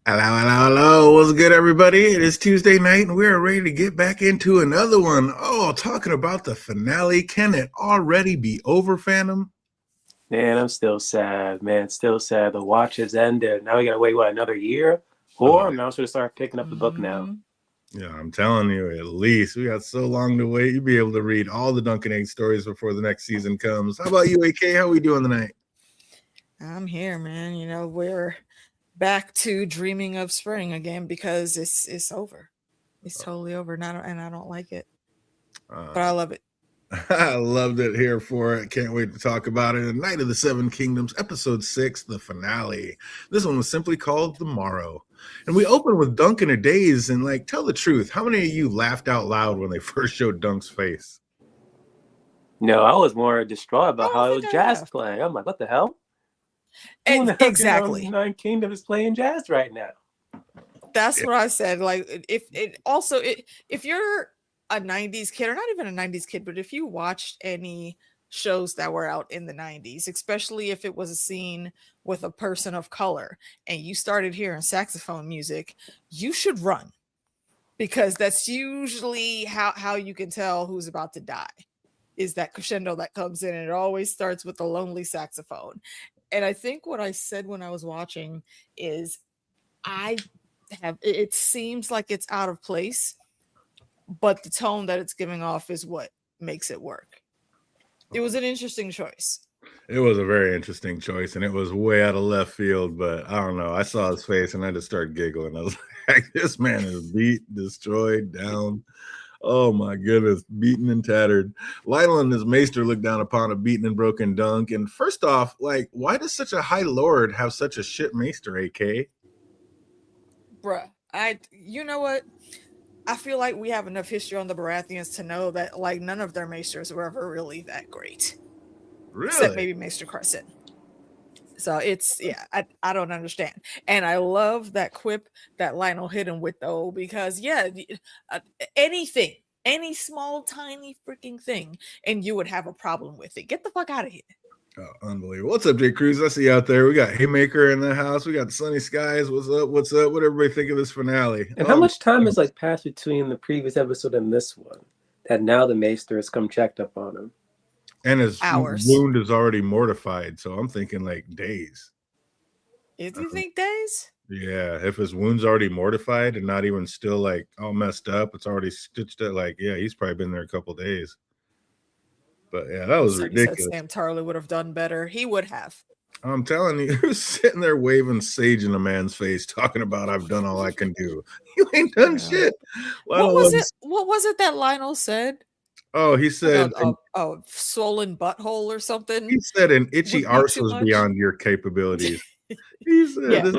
Hello, hello, hello. What's good, everybody? It is Tuesday night, and we are ready to get back into another one. Oh, talking about the finale. Can it already be over, Phantom? Man, I'm still sad. Man, still sad. The watch has ended. Now we gotta wait, what, another year? Oh, Or I'm now should start picking up the book now. hmm yeah, I'm telling you, at least we got so long to wait. You'll be able to read all the Dunkin' Egg stories before the next season comes. How about you, AK? How we doing tonight? I'm here, man. We're back to dreaming of spring again because it's over. It's totally over, and I don't like it, but I Uh, love it. I loved it here for it. Can't wait to talk about it. Night of the Seven Kingdoms, episode 6, the finale. This one was simply called The Morrow. And we open with Dunk in a daze. And, like, tell the truth. How many of you laughed out loud when they first showed Dunk's face? No, I was more distraught I about don't how it think was I jazz laughed. playing. I'm like, what the hell? Who in the hell care Exactly. Nine Kingdoms is playing jazz right now? That's Yeah. what I said. Like, if you're a '90s kid, or not even a '90s kid, but if you watched any shows that were out in the '90s, especially if it was a scene with a person of color, and you started hearing saxophone music, you should run because that's usually how you can tell who's about to die. Is that crescendo that comes in, and it always starts with a lonely saxophone. And I think what I said when I was watching is I it seems like it's out of place, but the tone that it's giving off is what makes it work. It was an interesting choice. It was a very interesting choice, and it was way out of left field. But I don't know. I saw his face, and I just started giggling. I was like, this man is beat, destroyed, down. Oh my goodness, beaten and tattered. Lionel and his maester look down upon a beaten and broken Dunk. And first off, like, why does such a high lord have such a shit maester, AK? Bruh, you know what? I feel like we have enough history on the Baratheons to know that like none of their maesters were ever really that great, except Really? maybe Maester Carson. So I don't understand, and I love that quip that Lionel hit him with though, because uh, anything, any small tiny freaking thing, and you would have a problem with it. Get the fuck out of here. Oh, unbelievable. What's up, Jay Cruz? I see you out there. We got Haymaker in the house. We got Sunny Skies. What's up? What's up? What everybody think of this finale? And how Oh, much time has like passed between the previous episode and this one? That now the Maester has come checked up on him. and his Hours. wound is already mortified. So I'm thinking like days. If you Uh, think days, Yeah, if his wound's already mortified and not even still like all messed up, it's already stitched up. Like, yeah, he's probably been there a couple days. But yeah, that was Sonny said ridiculous. Sam Tarley would have done better. He would have. I'm telling you, he was sitting there waving sage in a man's face, talking about I've done all I can do. You ain't done Yeah. shit. What Lionel was it? loves. What was it that Lionel said? Oh, Like a swollen butthole or he something said an itchy would be arse too was much. beyond your capabilities. He said Yeah,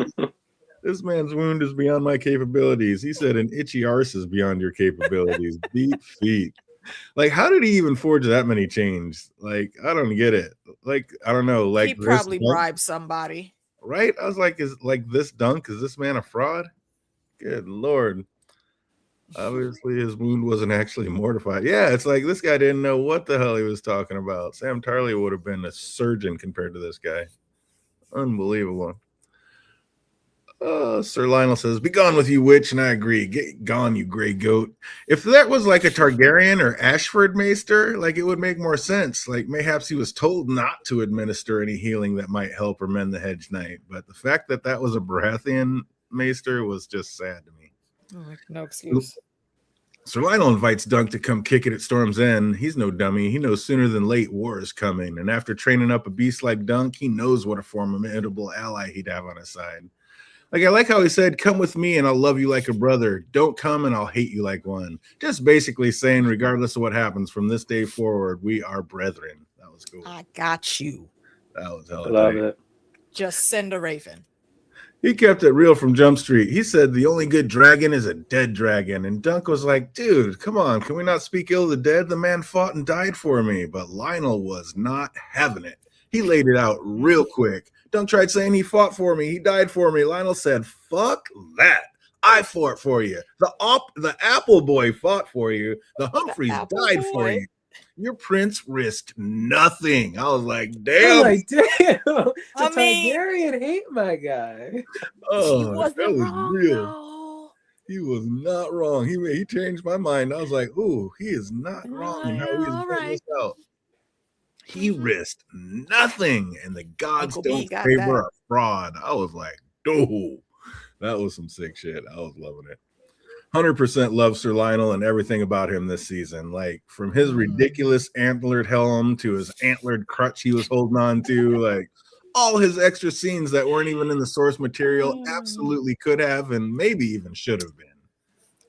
this man's wound is beyond my capabilities. He said an itchy arse is beyond your capabilities. Beat feet. Like, how did he even forge that many chains? Like, I don't get it. Like, I don't know. he Like this probably dunk, bribed somebody. right? I was like, is like this dunk? Is this man a fraud? Good lord. Obviously, his wound wasn't actually mortified. Yeah, it's like this guy didn't know what the hell he was talking about. Sam Tarley would have been a surgeon compared to this guy. Unbelievable. Sir Lionel says, "Be gone with you, witch," and I agree. Get gone, you gray goat. If that was like a Targaryen or Ashford Maester, like it would make more sense. Like mayhaps he was told not to administer any healing that might help or mend the Hedge Knight. But the fact that that was a Baratheon Maester was just sad to me. Like, no excuse. Sir Lionel invites Dunk to come kick it at Storm's End. He's no dummy. He knows sooner than late war is coming. And after training up a beast like Dunk, he knows what a formidable ally he'd have on his side. Like, I like how he said, come with me and I'll love you like a brother. Don't come and I'll hate you like one. Just basically saying, regardless of what happens from this day forward, we are brethren. That was cool. I got you. That was I hella love tight. it. Just send a raven. He kept it real from Jump Street. He said the only good dragon is a dead dragon. And Dunk was like, dude, come on. Can we not speak ill of the dead? The man fought and died for me. But Lionel was not having it. He laid it out real quick. Dunk tried saying he fought for me. He died for me. Lionel said, fuck that. I fought for you. The Apple Boy fought for you. The The Humphreys apple died for boy. you. Your prince risked nothing. I was like, I'm damn. like, damn. The I mean, Targaryen hate my guy. he Oh, wasn't that was wrong real. though. He was not wrong. He changed my mind. I was like, ooh, he is not wrong in how he is All putting right. this out. He risked nothing, and the gods Uncle B don't got favor that. a fraud. I was like, oh, that was some sick shit. I was loving it. 100% love Sir Lionel and everything about him this season. Like from his ridiculous antlered helm to his antlered crutch he was holding on to, like all his extra scenes that weren't even in the source material absolutely could have and maybe even should have been.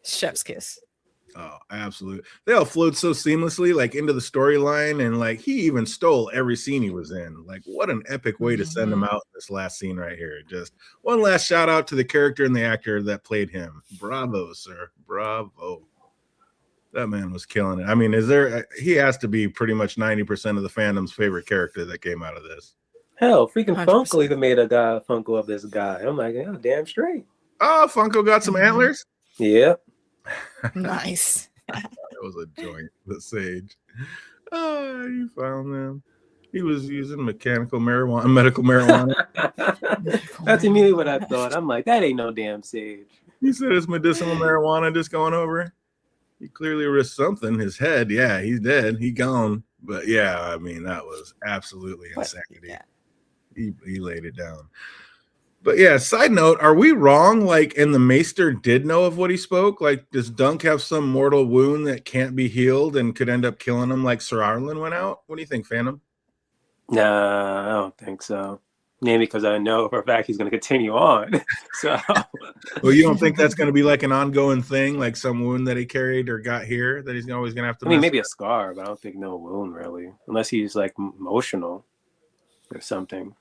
Chef's kiss. Oh, absolutely. They all flowed so seamlessly, like into the storyline, and like he even stole every scene he was in. Like, what an epic way to send him out in this last scene right here. Just one last shout out to the character and the actor that played him. Bravo, sir. Bravo. That man was killing it. I mean, he has to be pretty much 90% of the fandom's favorite character that came out of this. Hell, freaking 100%. Funko even made a Funko of this guy. I'm like, yeah, damn straight. Oh, Funko got some antlers? Yep. Nice. That was a joint. The sage. Oh, you found them. He was using medical marijuana. That's immediately what I thought. I'm like, that ain't no damn sage. He said it's medicinal marijuana just going over. He clearly risked something. His head, yeah, he's dead. He gone. But yeah, I mean, that was absolutely insanity. Yeah. He laid it down. But yeah, side note, are we wrong? Like, and the Maester did know of what he spoke? Like, does Dunk have some mortal wound that can't be healed and could end up killing him like Sir Arlen went out? What do you think, Phantom? Nah, I don't think so. Maybe because I know for a fact he's going to continue on. So, well, you don't think that's going to be like an ongoing thing, like some wound that he carried or got here that he's always going to have to? I mean, maybe a scar, but I don't think no wound really, unless he's like emotional or something.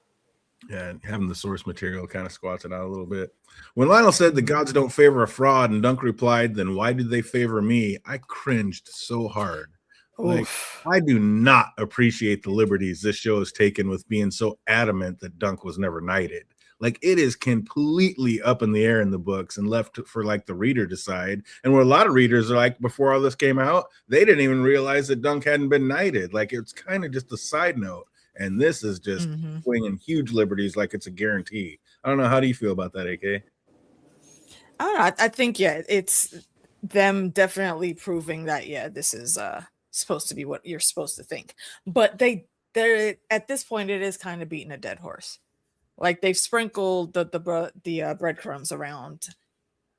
Yeah, having the source material kind of squats it out a little bit. When Lionel said the gods don't favor a fraud, and Dunk replied, "Then why did they favor me?" I cringed so hard. Like, I do not appreciate the liberties this show has taken with being so adamant that Dunk was never knighted. Like, it is completely up in the air in the books and left for like the reader to decide. And where a lot of readers are like, before all this came out, they didn't even realize that Dunk hadn't been knighted. Like, it's kind of just a side note. And this is just swinging huge liberties like it's a guarantee. I don't know. How do you feel about that, AK? I don't know. I think, yeah, it's them definitely proving that, yeah, this is supposed to be what you're supposed to think. But they're at this point, it is kind of beating a dead horse. Like, they've sprinkled the breadcrumbs around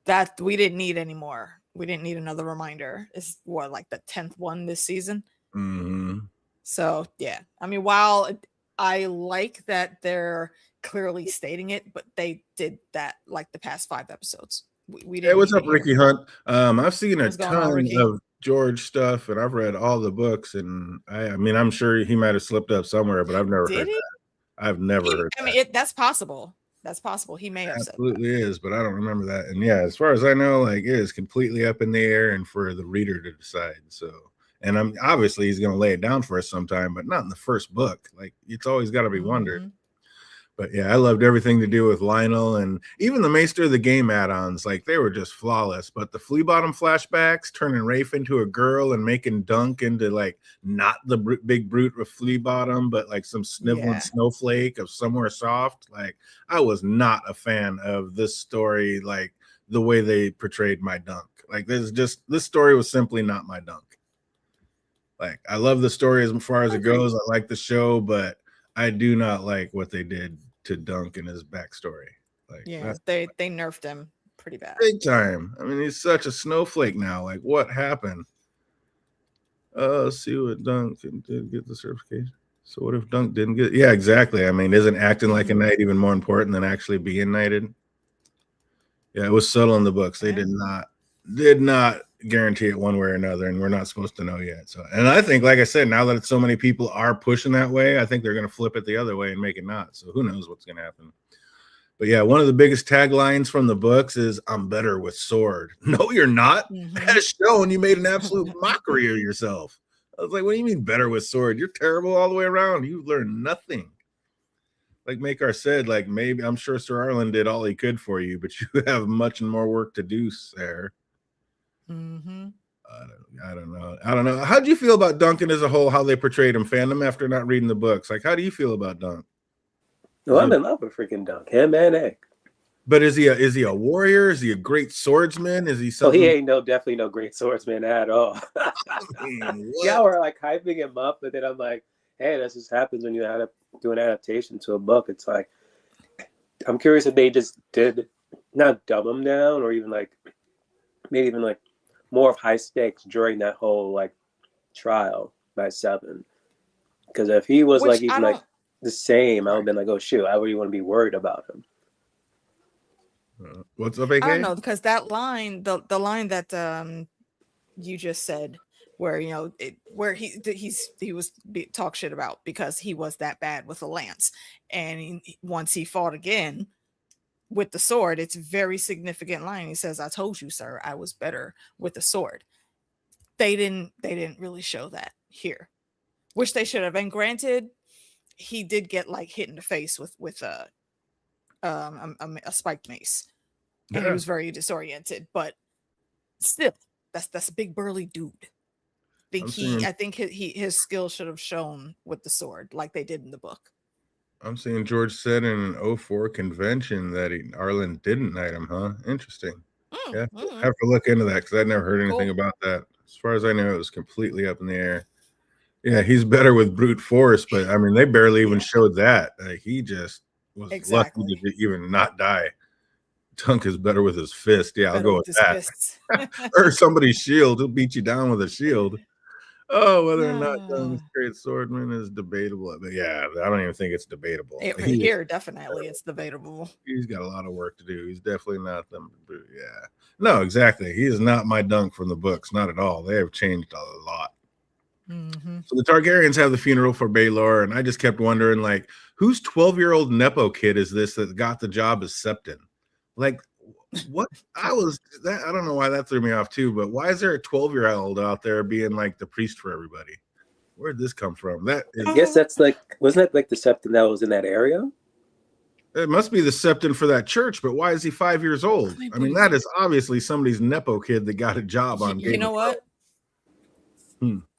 that we didn't need anymore. We didn't need another reminder. It's what, like the 10th one this season? Mm-hmm. So, yeah. I mean, while I like that they're clearly stating it, but they did that like the past 5 episodes. We didn't. Hey, what's up, Ricky Hunt? I've seen a ton on, of George stuff, and I've read all the books, and I mean, I'm sure he might have slipped up somewhere, but I've never heard that. I've never heard that. I mean, that's possible. That's possible. He may have absolutely said that. Is, but I don't remember that. And yeah, as far as I know, like, it is completely up in the air and for the reader to decide. So, and I'm obviously he's going to lay it down for us sometime, but not in the first book. Like, it's always got to be wondered. But yeah, I loved everything to do with Lionel, and even the Maester of the Game add-ons. Like, they were just flawless. But the Flea Bottom flashbacks, turning Rafe into a girl and making Dunk into like not the big brute of Flea Bottom, but like some sniveling snowflake of somewhere soft. Like, I was not a fan of this story. Like, the way they portrayed my Dunk. Like, this story was simply not my Dunk. Like, I love the story as far as it goes. I like the show, but I do not like what they did to Dunk and his backstory. Like, yeah, they nerfed him pretty bad. Big time. I mean, he's such a snowflake now. Like, what happened? Let's see what Dunk did get the certification. So what if Dunk didn't get? Yeah, exactly. I mean, isn't acting like a knight even more important than actually being knighted? Yeah, it was subtle in the books. They did not guarantee it one way or another, and we're not supposed to know yet. So, and I think, like I said, now that so many people are pushing that way, I think they're going to flip it the other way and make it not. So who knows what's going to happen? But yeah, one of the biggest taglines from the books is "I'm better with sword." No, you're not. As shown, you made an absolute mockery of yourself. I was like, what do you mean better with sword? You're terrible all the way around. You've learned nothing. Like Makar said, like, maybe I'm sure Sir Arlen did all he could for you, but you have much more work to do, sir. I don't know. I don't know. How do you feel about Duncan as a whole? How they portrayed him, fandom, after not reading the books? Like, how do you feel about Dunk? Well, I'm in love with freaking Dunk. Him and Egg. But is he a warrior? Is he a great swordsman? Is he something? He ain't definitely no great swordsman at all. Yeah, we're like hyping him up, but then I'm like, hey, this just happens when you do an adaptation to a book. It's like, I'm curious if they just did not dumb him down, or even like maybe even like more of high stakes during that whole like trial by 7. Because if he was like even like the same, I would have been like, oh shoot, I wouldn't want to be worried about him. What's up, AK? I don't know, because that line, the line that you just said, where where he was talk shit about because he was that bad with a lance, and once he fought again with the sword, it's a very significant line. He says, "I told you, sir, I was better with the sword." They didn't really show that here, which they should have. And granted, he did get like hit in the face with a spiked mace. And he was very disoriented, but still, that's a big burly dude. I think his skill should have shown with the sword, like they did in the book. I'm seeing George said in an 04 convention that Arlen didn't knight him, huh? Interesting. Yeah, have to look into that because I never heard anything about that. As far as I know, it was completely up in the air. Yeah, he's better with brute force, but I mean, they barely even showed that. He just was lucky to even not die. Dunk is better with his fist. Yeah, I'll go with that. Or somebody's shield. He'll beat you down with a shield. Oh, whether or not Dunk's a great swordman is debatable. But yeah, I don't even think it's debatable. Here, definitely, it's debatable. He's got a lot of work to do. He's definitely not them. Yeah. No, exactly. He is not my Dunk from the books. Not at all. They have changed a lot. So the Targaryens have the funeral for Baelor, and I just kept wondering, like, whose 12-year-old Nepo kid is this that got the job as Septon? Like, what? I don't know why that threw me off too, but why is there a 12-year-old out there being like the priest for everybody? Where'd this come from? I guess that's like, wasn't that like the Septon that was in that area? It must be the Septon for that church, but why is he 5 years old? I mean, that is obviously somebody's Nepo kid that got a job on Game. You know what?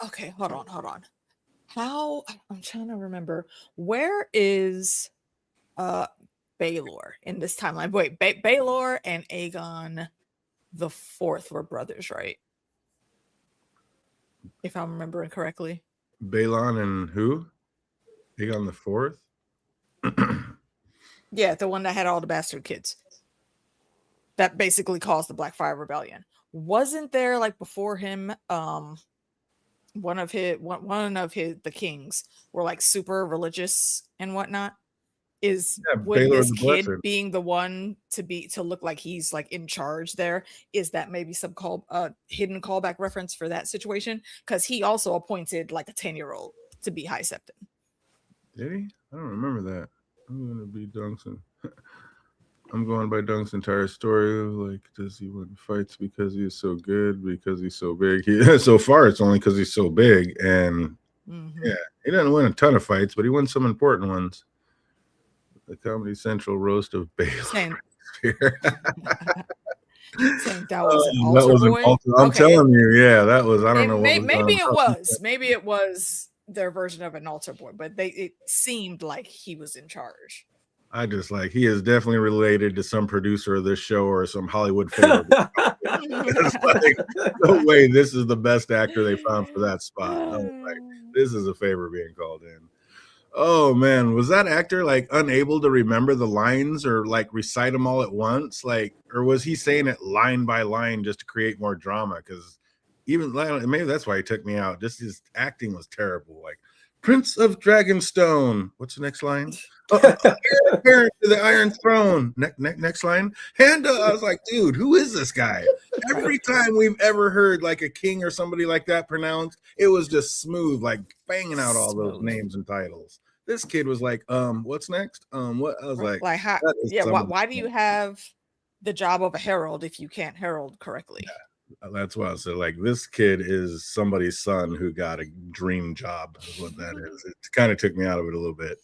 Okay, hold on. I'm trying to remember. Where is Baelor in this timeline? Wait, Baelor and Aegon the Fourth were brothers, right? If I'm remembering correctly. Balon and who? Aegon the Fourth? Yeah, the one that had all the bastard kids. That basically caused the Blackfire Rebellion. Wasn't there like before him one of the kings were like super religious and whatnot? Would this kid being the one to look like he's like in charge there, is that maybe some hidden callback reference for that situation? Because he also appointed like a 10-year-old to be High Septon. Did he? I don't remember that. I'm gonna be Dunkson. I'm going by Dunk's entire story. Like, does he win fights because he's so good? Because he's so big? So far, it's only because he's so big. And yeah, he didn't win a ton of fights, but he won some important ones. The Comedy Central roast of Baelor. Saying that was an altar boy. I'm telling you, yeah, that was. I don't know. Maybe it was their version of an altar boy, but it seemed like he was in charge. I just he is definitely related to some producer of this show or some Hollywood favorite. No way, this is the best actor they found for that spot. This is a favor being called in. Oh man, was that actor like unable to remember the lines or like recite them all at once? Like, or was he saying it line by line just to create more drama? Because maybe that's why he took me out. Just his acting was terrible. Like, Prince of Dragonstone. What's the next line? Heir to the Iron Throne. Next line. And I was like, dude, who is this guy? Every time we've ever heard like a king or somebody like that pronounced, it was just smooth, like banging out all those names and titles. This kid was like, what's next? What? I was like how, yeah. Why do you have the job of a herald if you can't herald correctly? Yeah, that's why I said, like, this kid is somebody's son who got a dream job, is what that is. It kind of took me out of it a little bit.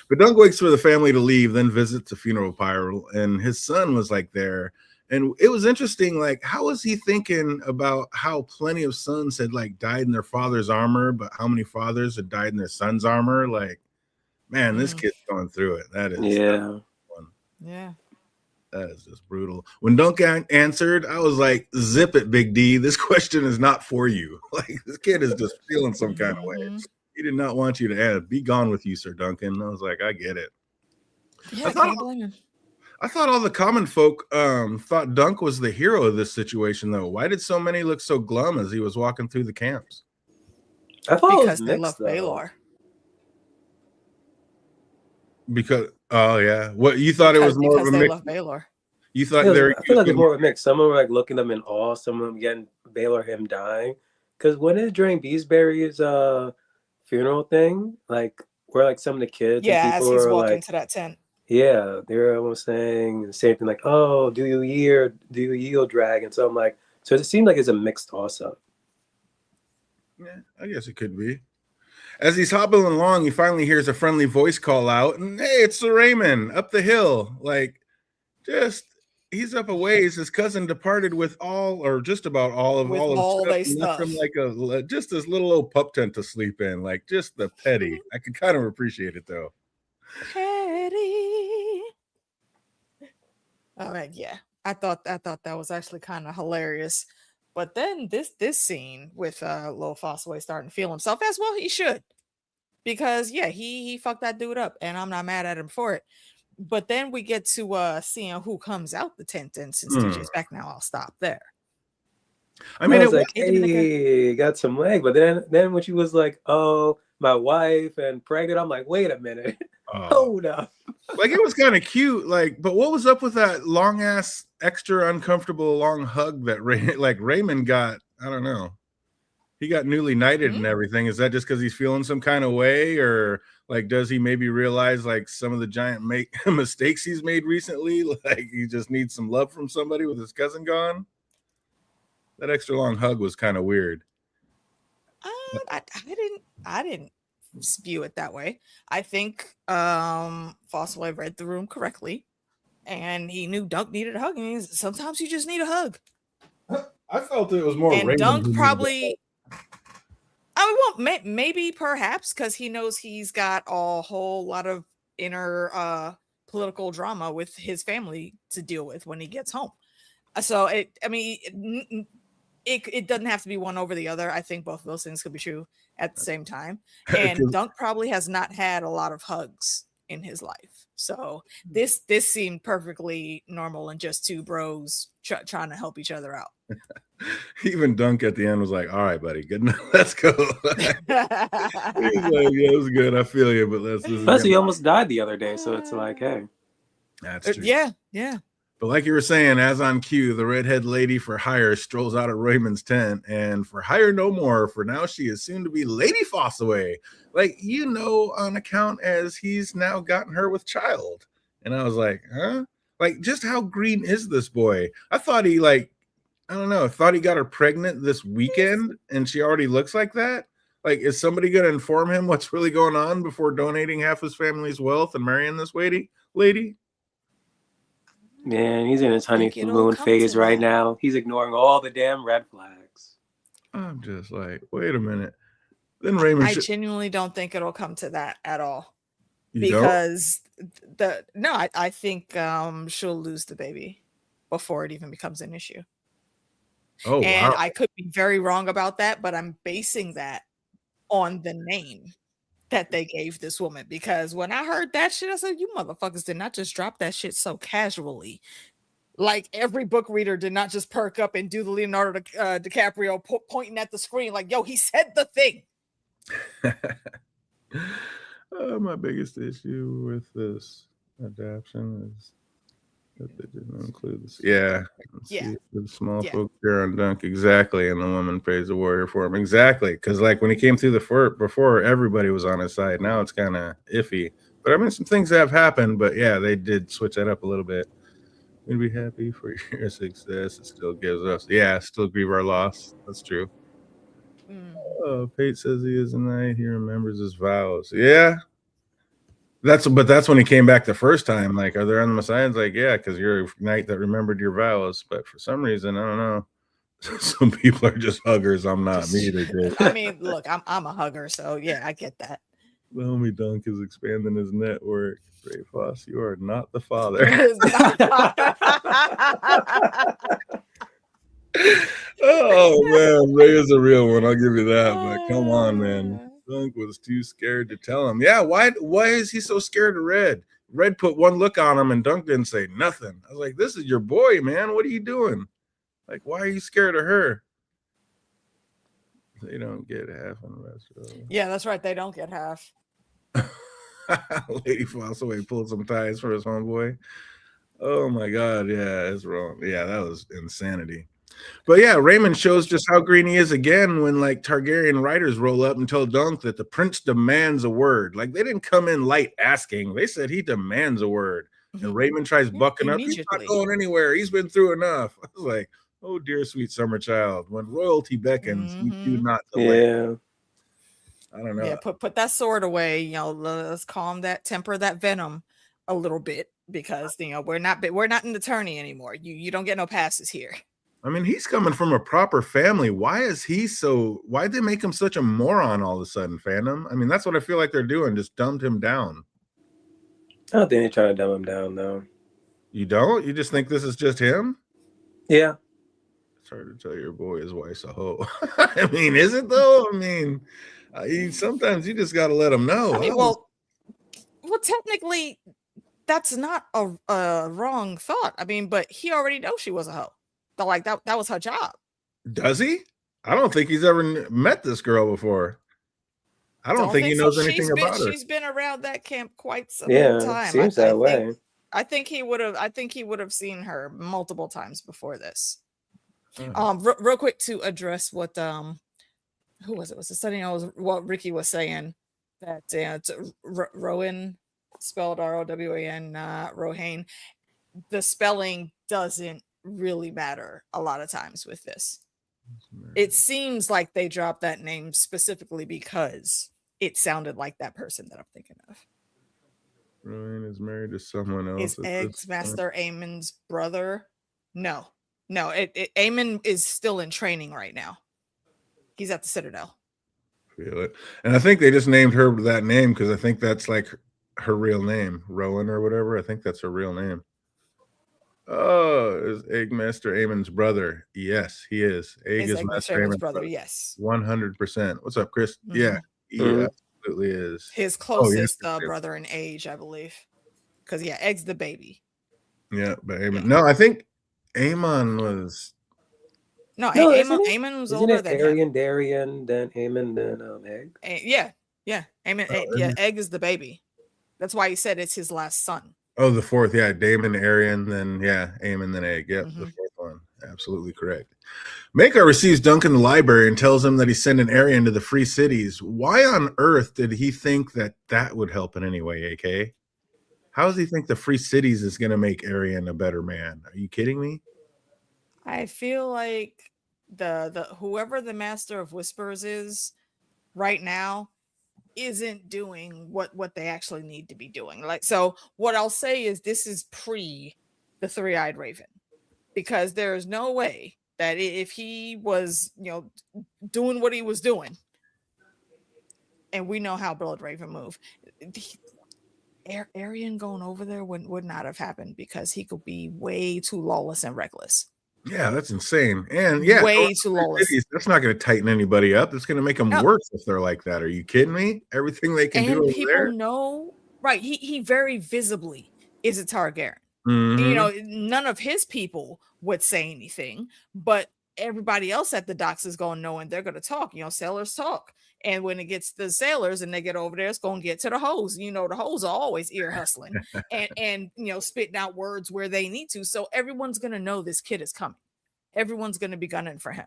But Dunk waits for the family to leave, then visits the funeral pyre, and his son was like there, And it was interesting, like, how was he thinking about how plenty of sons had like died in their father's armor, but how many fathers had died in their son's armor? Like, man, this kid's going through it. That is fun. Yeah. That is just brutal. When Dunk answered, I was like, zip it, Big D. This question is not for you. Like, this kid is just feeling some kind of way. He did not want you to add, be gone with you, Sir Duncan. I was like, I get it. Yeah, I can't blame him. I thought all the common folk thought Dunk was the hero of this situation, though. Why did so many look so glum as he was walking through the camps? I thought because they love Baylor. Because what you thought it was more of a mix? Love Baylor. You thought I feel like it's more of a mix. Some were like looking at them in awe. Some of them getting Baylor him dying. Because when it during Beesbury's funeral thing, like where like some of the kids, as he's walking to that tent. Yeah, they were almost saying the same thing, like, "Oh, do you yield, dragon?" So I'm like, so it seemed like it's a mixed toss-up. Yeah, I guess it could be. As he's hobbling along, he finally hears a friendly voice call out, and hey, it's Sir Raymond up the hill. Like, he's up a ways. His cousin departed with all, or just about all of his stuff. Left him like just this little old pup tent to sleep in. Like, just the petty. I could kind of appreciate it though. Petty. All right, yeah. I thought that was actually kind of hilarious. But then this scene with Lil Fossaway starting to feel himself, as well he should. Because he fucked that dude up, and I'm not mad at him for it. But then we get to seeing who comes out the tent, and since DJ's back now, I'll stop there. I mean, it was like, hey, got some leg. But then when she was like, oh, my wife and pregnant, I'm like, wait a minute. Hold up. Like, it was kind of cute. Like, but what was up with that long ass, extra uncomfortable long hug that Raymond got? I don't know. He got newly knighted and everything. Is that just because he's feeling some kind of way, or like does he maybe realize like some of the giant mistakes he's made recently? Like he just needs some love from somebody with his cousin gone. That extra long hug was kind of weird. I didn't view it that way. I think Fossaway read the room correctly, and he knew Dunk needed a hug. And sometimes you just need a hug. I felt it was more. And Dunk probably. I mean, well, maybe perhaps because he knows he's got a whole lot of inner political drama with his family to deal with when he gets home. So it doesn't have to be one over the other. I think both of those things could be true at the same time. And Dunk probably has not had a lot of hugs in his life. So this seemed perfectly normal and just two bros trying to help each other out. Even Dunk at the end was like, all right, buddy, good enough. Let's go. He's like, yeah, it was good. I feel you, but let's. Plus, he almost died the other day, so it's like, hey. That's true. Yeah. But like you were saying, as on cue, the redhead lady for hire strolls out of Raymond's tent, and for hire no more, for now she is soon to be Lady Fossaway. Like, on account as he's now gotten her with child. And I was like, huh? Like, just how green is this boy? I thought he, thought he got her pregnant this weekend, and she already looks like that. Like, is somebody going to inform him what's really going on before donating half his family's wealth and marrying this lady? Man, he's in his honeymoon phase right now. He's ignoring all the damn red flags. I'm just like, wait a minute. Then Raymond. I genuinely don't think it'll come to that at all. Because I think she'll lose the baby before it even becomes an issue. Oh, and wow. I could be very wrong about that, but I'm basing that on the name that they gave this woman, because when I heard that shit, I said, you motherfuckers did not just drop that shit so casually. Like, every book reader did not just perk up and do the Leonardo DiCaprio pointing at the screen like, yo, he said the thing. My biggest issue with this adaptation is that they didn't include this. Yeah. The small folk share on Dunk, exactly, and the woman pays the warrior for him, exactly. Because like when he came through the fort before, everybody was on his side. Now it's kind of iffy. But I mean, some things have happened. But yeah, they did switch that up a little bit. We'd be happy for your success. It still gives us, still grieve our loss. That's true. Pate says he is a knight. He remembers his vows. Yeah. That's when he came back the first time. Like, are there on the Messiah? It's like, yeah, because you're a knight that remembered your vows. But for some reason, I don't know. Some people are just huggers. I'm not. Me either, Chris. I mean, look, I'm a hugger, so yeah, I get that. The homie Dunk is expanding his network. Ray Foss, you are not the father. Oh man, Ray is a real one. I'll give you that. But come on, man. Dunk was too scared to tell him. Yeah, why is he so scared of Red? Red put one look on him and Dunk didn't say nothing. I was like, this is your boy, man. What are you doing? Like, why are you scared of her? They don't get half on the rest of them. Yeah, that's right. They don't get half. Lady Foss away pulled some ties for his homeboy. Oh my god, yeah, it's wrong. Yeah, that was insanity. But yeah, Raymond shows just how green he is again when like Targaryen riders roll up and tell Dunk that the prince demands a word. Like they didn't come in light asking. They said he demands a word. And Raymond tries bucking up. He's not going anywhere. He's been through enough. I was like, oh dear sweet summer child. When royalty beckons, you do not delay. Yeah. I don't know. Yeah, put that sword away. You know, let's temper that venom a little bit because you know we're not an attorney anymore. You don't get no passes here. I mean, he's coming from a proper family. Why'd they make him such a moron all of a sudden, fandom? I mean, that's what I feel like they're doing, just dumbed him down. I don't think they're trying to dumb him down, though. You don't? You just think this is just him? Yeah. It's hard to tell your boy his wife's a hoe. I mean, is it though? I mean, sometimes you just got to let him know. I mean, well, technically, that's not a wrong thought. I mean, but he already knows she was a hoe. Like that was her job. Does he? I don't think he's ever met this girl before. I don't think he knows anything about her. She's been around that camp quite some time. Seems that way. I think he would have seen her multiple times before this. Real quick to address what who was it? Was it something else? What Ricky was saying that it's Rowan, spelled R-O-W-A-N, Rohain. The spelling doesn't really matter a lot of times with this. It seems like they dropped that name specifically because it sounded like that person that I'm thinking of. Rowan is married to someone else. Is Eggs Master Aemon's brother? No. Aemon is still in training right now. He's at the Citadel. Feel it. And I think they just named her that name because I think that's like her real name, Rowan or whatever. I think that's her real name. Oh, is Egg Master Aemon's brother? Yes, he is. Egg is Master Aemon's brother. Yes, 100%. What's up, Chris? Yeah, he absolutely is. His closest brother in age, I believe. Because Egg's the baby. Yeah, but Aemon. No, I think Aemon was. No, Aemon was older than him. Darian, then Aemon, then Egg. Yeah. Aemon. Egg is the baby. That's why he said it's his last son. Oh, the fourth, Daemon, Aryan, then Aemon, then Egg. Yep, the fourth one. Absolutely correct. Maekar receives Dunk in the library and tells him that he's sending Aryan to the free cities. Why on earth did he think that would help in any way, AK? How does he think the free cities is going to make Aryan a better man? Are you kidding me? I feel like the whoever the Master of Whispers is right now isn't doing what they actually need to be doing. Like, so what I'll say is this is pre the Three-Eyed Raven, because there's no way that if he was doing what he was doing, and we know how Blood Raven move, Aryan going over there would not have happened because he could be way too lawless and reckless. Yeah, that's insane. And way too lawless. That's not going to tighten anybody up. It's going to make them worse if they're like that. Are you kidding me? Everything they can do over people there. Know, right? He very visibly is a Targaryen. None of his people would say anything, but everybody else at the docks is going to know, and they're going to talk. Sailors talk, and when it gets to the sailors and they get over there, it's going to get to the hoes. The hoes are always ear hustling and spitting out words where they need to. So everyone's going to know this kid is coming. Everyone's going to be gunning for him,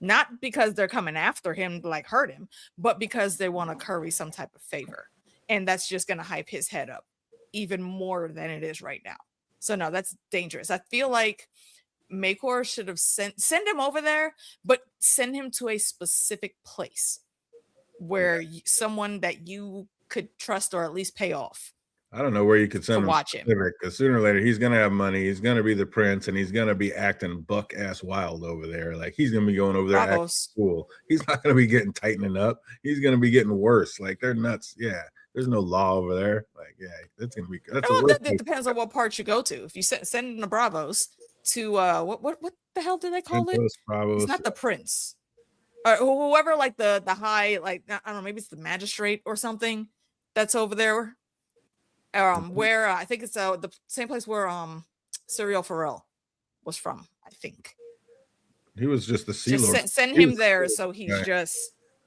not because they're coming after him to like hurt him, but because they want to curry some type of favor, and that's just going to hype his head up even more than it is right now. So no, that's dangerous. I feel like Maekar should have send him over there, but send him to a specific place where someone that you could trust or at least pay off I don't know where you could send him watch him. specific, because sooner or later he's gonna have money, he's gonna be the prince, and he's gonna be acting buck ass wild over there. Like he's gonna be going over there acting Bravos. cool. He's not gonna be getting tightening up. He's gonna be getting worse. Like they're nuts. Yeah, there's no law over there. Like that's gonna be. That's Well, that depends on what part you go to. If you send in the Bravos to what the hell do they call it? Bravos. It's not the prince. Or whoever, like the high, like I don't know, maybe it's the magistrate or something that's over there. Where I think it's the same place where Serial Pharrell was from. I think he was just the Sea Lord. Send him there, so he's just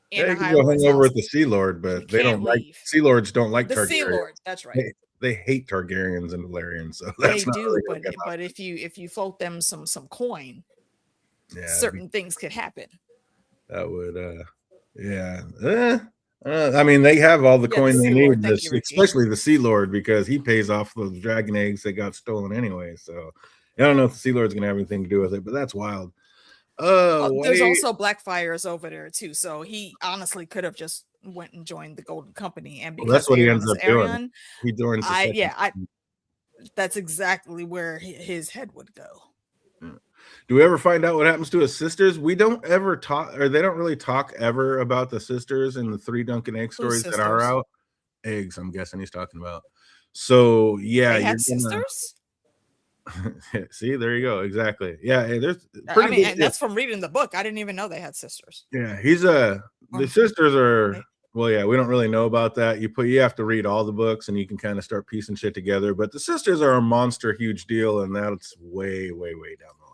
in a high go hang over at the Sea Lord, but they don't like Sea Lords. Don't like the Targaryens. Sea Lord. That's right. They hate Targaryens and Valyrians, so that's they not do. Really but if you float them some coin, certain things could happen. That would, I mean, they have all the coin they need, especially the Sea Lord, because he pays off those dragon eggs that got stolen anyway. So I don't know if the Sea Lord's gonna have anything to do with it, but that's wild. There's also Blackfires over there too, so he honestly could have just went and joined the Golden Company, and because that's what he ends up doing. He joins. That's exactly where his head would go. Do we ever find out what happens to his sisters? We don't ever talk, or they don't really talk ever about the sisters in the 3 Duncan egg stories that are out. Eggs, I'm guessing he's talking about. So yeah, they had sisters. See, there you go. Exactly. Yeah, there's. And that's from reading the book. I didn't even know they had sisters. Yeah, the sisters are. Well, yeah, we don't really know about that. You have to read all the books, and you can kind of start piecing shit together. But the sisters are a monster, huge deal, and that's way, way, way down the line.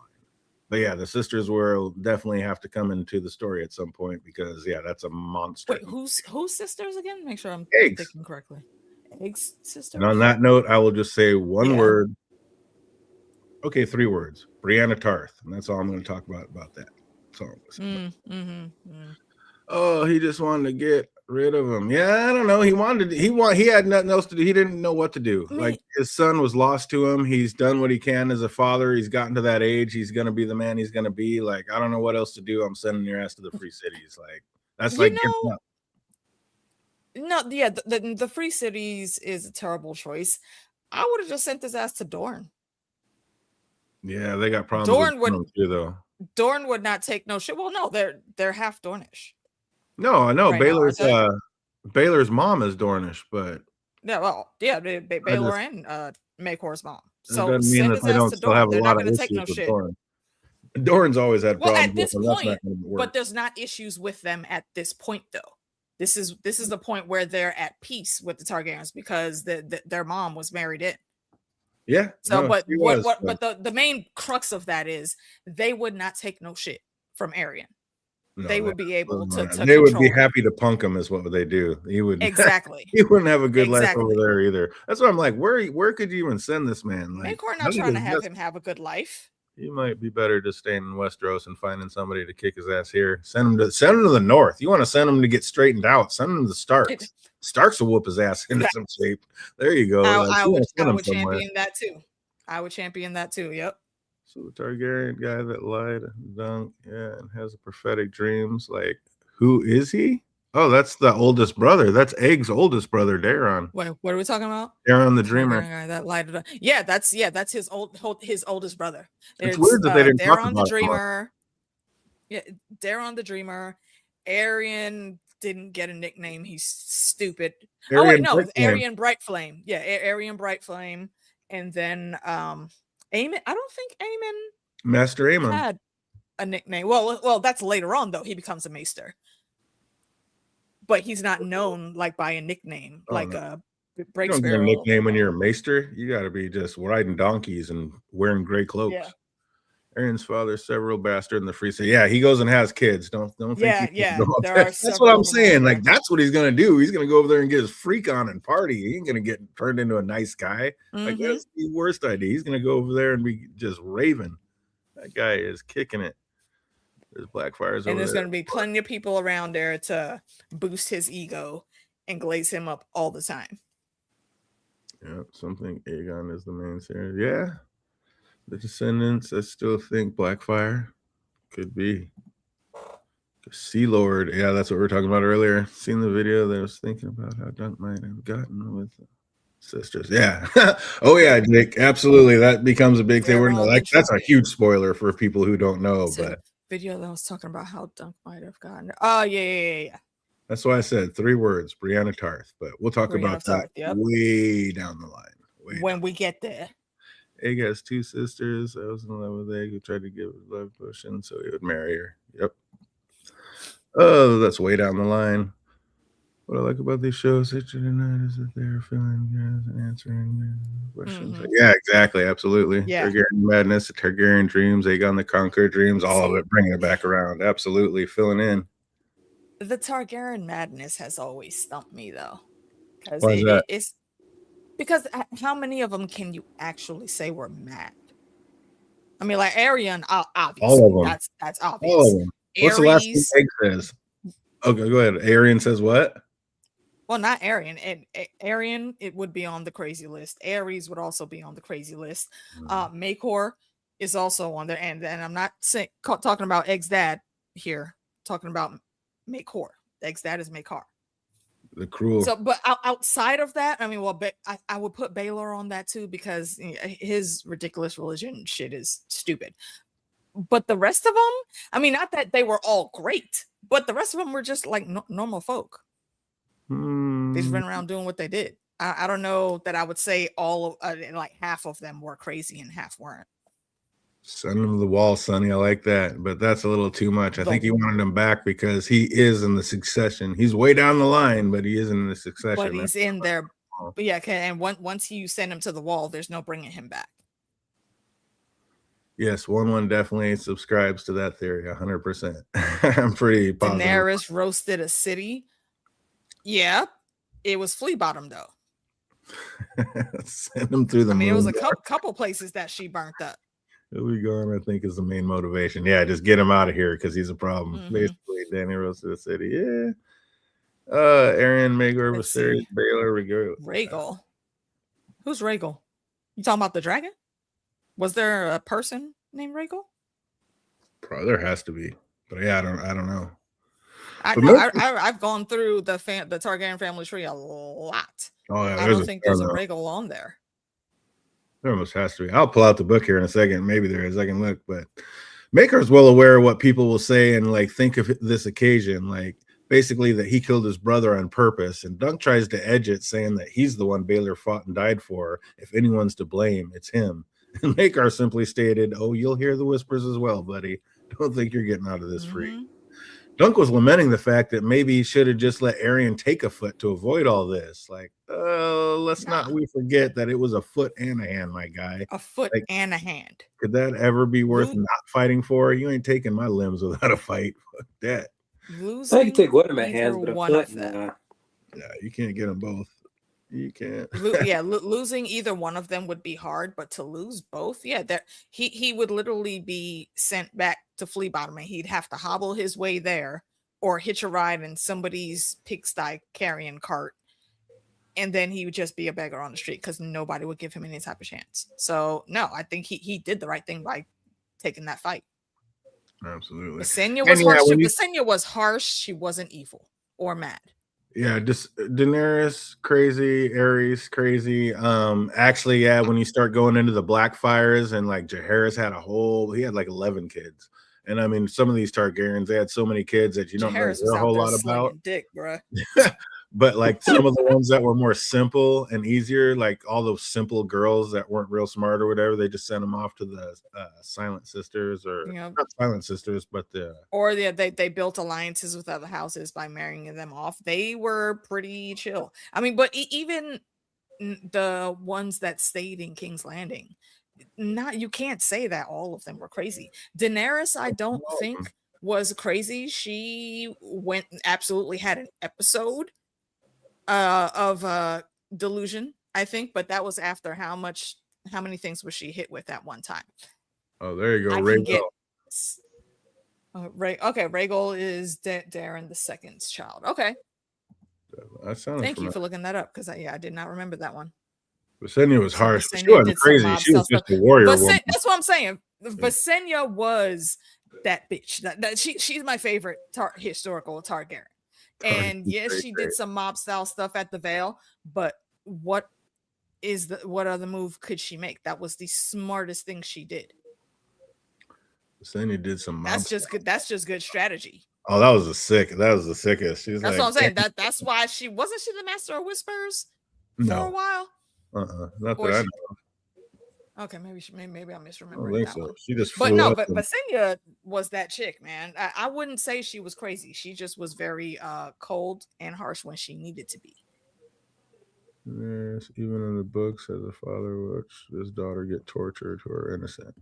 But yeah, the sisters will definitely have to come into the story at some point, because that's a monster. Wait, whose sisters again? Make sure I'm thinking correctly. Eggs sisters. And on that note, I will just say one word. Okay, 3 words. Brianna Tarth, and that's all I'm going to talk about that. That's all I'm going to say. Oh, he just wanted to get rid of him. Yeah, I don't know. He had nothing else to do. He didn't know what to do. Like his son was lost to him. He's done what he can as a father. He's gotten to that age. He's going to be the man he's going to be. Like, I don't know what else to do. I'm sending your ass to the Free Cities. Like, that's like giving up. No, yeah, the Free Cities is a terrible choice. I would have just sent his ass to Dorne. Yeah, they got problems with Dorne too, though. Dorne would not take no shit. Well, no, they're half Dornish. No, I know right Baylor's mom is Dornish, but Baylor and Makor's mom. So it doesn't mean that they don't still have a lot of issues with Dorne. Dorne's always had problems at this point, but there's not issues with them at this point, though. This is the point where they're at peace with the Targaryens, because their mom was married in. Yeah. So, but the main crux of that is they would not take no shit from Aerion. No, they would be able to they would be happy to punk him, is what they do. He would exactly. He wouldn't have a good life over there either. That's why I'm like, where could you even send this man? Like, Makor not trying to have him have a good life. He might be better just staying in Westeros and finding somebody to kick his ass here. Send him to the north. You want to send him to get straightened out? Send him to the Starks. Starks will whoop his ass into some shape. There you go. I would champion that too. I would champion that too. Yep. So the Targaryen guy that lied, Dunk, and has prophetic dreams. Like, who is he? Oh, that's the oldest brother. That's Egg's oldest brother, Daeron. What are we talking about? Daeron the Dreamer. Guy that lied. Yeah, that's his oldest brother. It's weird that they didn't talk about Daeron the Dreamer. Yeah, Daeron the Dreamer. Aerion didn't get a nickname. He's stupid. Aerion Brightflame. Yeah, Aerion Brightflame. And then Aemon. I don't think Master Aemon had a nickname. Well, that's later on though. He becomes a maester, but he's not known like by a nickname a Break you don't get a nickname when you're a maester. You got to be just riding donkeys and wearing gray cloaks. Yeah. Aerion's father, several bastard in the Free City. Yeah, he goes and has kids. Don't think. Yeah. That's what I'm saying. Like, that's what he's gonna do. He's gonna go over there and get his freak on and party. He ain't gonna get turned into a nice guy. Like, that's the worst idea. He's gonna go over there and be just raving. That guy is kicking it. There's Blackfires, and there's gonna be plenty of people around there to boost his ego and glaze him up all the time. Yeah, something Aegon is the main series. Yeah. The Descendants, I still think Blackfire could be. Sea Lord, yeah, that's what we were talking about earlier. Seen the video that I was thinking about how Dunk might have gotten with Sisters, yeah. Oh yeah, Jake, absolutely. That becomes a big thing. They're We're on the like, that's a tree. huge spoiler for people who don't know, It's a but video that was talking about how Dunk might have gotten. Oh yeah. that's why I said 3 words, Brianna Tarth. But we'll talk Brianna about that Tarth, yep. way down the line. When we get there. Egg has 2 sisters. I was in love with Egg, who tried to give a love potion so he would marry her. Yep. Oh, that's way down the line. What I like about these shows, Hitcher tonight, is that they're filling and answering questions. Mhm. Yeah, exactly. Absolutely. Yeah. Targaryen Madness, the Targaryen Dreams, Aegon the Conqueror Dreams, all of it, bringing it back around. Absolutely. Filling in. The Targaryen madness has always stumped me, though. Because Why is that? it's because how many of them can you actually say were mad? I mean, like Arian, obviously. All of them. That's obvious. All of them. What's the last thing Ares. Egg says? Okay, go ahead. Arian says what? Well, not Arian. Arian, it would be on the crazy list. Ares would also be on the crazy list. Makor is also on there. And I'm not talking about Egg's dad here. Talking about Makor. Egg's dad is Makar. The cruel. So, but outside of that, I mean, well, I would put Baylor on that too, because his ridiculous religion shit is stupid. But the rest of them, I mean, not that they were all great, but the rest of them were just like normal folk. They just ran around doing what they did. I don't know that I would say all of like half of them were crazy and half weren't. Send him to the wall, Sonny. I like that, but that's a little too much. I think he wanted him back because he is in the succession. He's way down the line, but he is in the succession. But he's in there. But yeah, and once you send him to the wall, there's no bringing him back. Yes, one definitely subscribes to that theory 100%. I'm pretty positive. Daenerys roasted a city. Yeah, it was flea bottom though. Send him through the moon. I mean, it was a couple places that she burnt up. He'll be gone, I think, is the main motivation. Yeah, just get him out of here because he's a problem. Basically, Danny roasted the city. Yeah. Arian, Maegor, Viserys, Baylor, Rhaegal. Who's Rhaegal? You talking about the dragon? Was there a person named Rhaegal? Probably there has to be, but yeah, I don't know. I've gone through the Targaryen family tree a lot. Oh yeah, I don't think there's a Rhaegal on there. There almost has to be. I'll pull out the book here in a second. Maybe there is. I can look, but Maker's well aware of what people will say and like think of this occasion, like basically that he killed his brother on purpose. And Dunk tries to edge it, saying that he's the one Baylor fought and died for. If anyone's to blame, it's him. And Maker simply stated, "Oh, you'll hear the whispers as well, buddy. Don't think you're getting out of this free." Dunk was lamenting the fact that maybe he should have just let Arian take a foot to avoid all this. Like, let's not forget that it was a foot and a hand, my guy. A foot and a hand. Could that ever be worth not fighting for? You ain't taking my limbs without a fight. Fuck that. I can take one of my hands, but a foot, yeah, you can't get them both. You can't. Losing either one of them would be hard, but to lose both, he would literally be sent back to Flea Bottom, and he'd have to hobble his way there or hitch a ride in somebody's pigsty carrying cart, and then he would just be a beggar on the street because nobody would give him any type of chance. So no, I think he did the right thing by taking that fight. Absolutely. Visenya was harsh. Visenya was harsh. She wasn't evil or mad. Yeah, just Daenerys crazy, Ares crazy. Actually, yeah, when you start going into the Blackfires and like Jaehaerys he had like 11 kids. And I mean, some of these Targaryens, they had so many kids that you don't know a whole lot about. Dick, bro. But like some of the ones that were more simple and easier, like all those simple girls that weren't real smart or whatever, they just sent them off to the Silent Sisters, or not Silent Sisters, but they built alliances with other houses by marrying them off. They were pretty chill. I mean, but even the ones that stayed in King's Landing, you can't say that all of them were crazy. Daenerys, I don't think was crazy. She absolutely had an episode of delusion, I think, but that was after how many things was she hit with at one time? Oh, there you go. Rhaegal. Rhaegal is Darren II's child. Okay. Thank you for looking that up, because I did not remember that one. Visenya was harsh. She wasn't crazy. She was just a warrior woman. That's what I'm saying. Visenya was that bitch. She's my favorite historical Targaryen. And yes, she did some mob style stuff at the Vale, but what what other move could she make? That was the smartest thing she did. Senya did some. That's just good. That's just good strategy. Oh, that was the sickest. She's that's like, what I'm saying. That's why she wasn't she the master of whispers for a while. Not that I know. Okay, maybe I'm misremembering. I don't think that so. one. She just but flew no, up but Senya was that chick, man. I wouldn't say she was crazy. She just was very cold and harsh when she needed to be. Yes, even in the books, as a father watched his daughter get tortured who are innocent.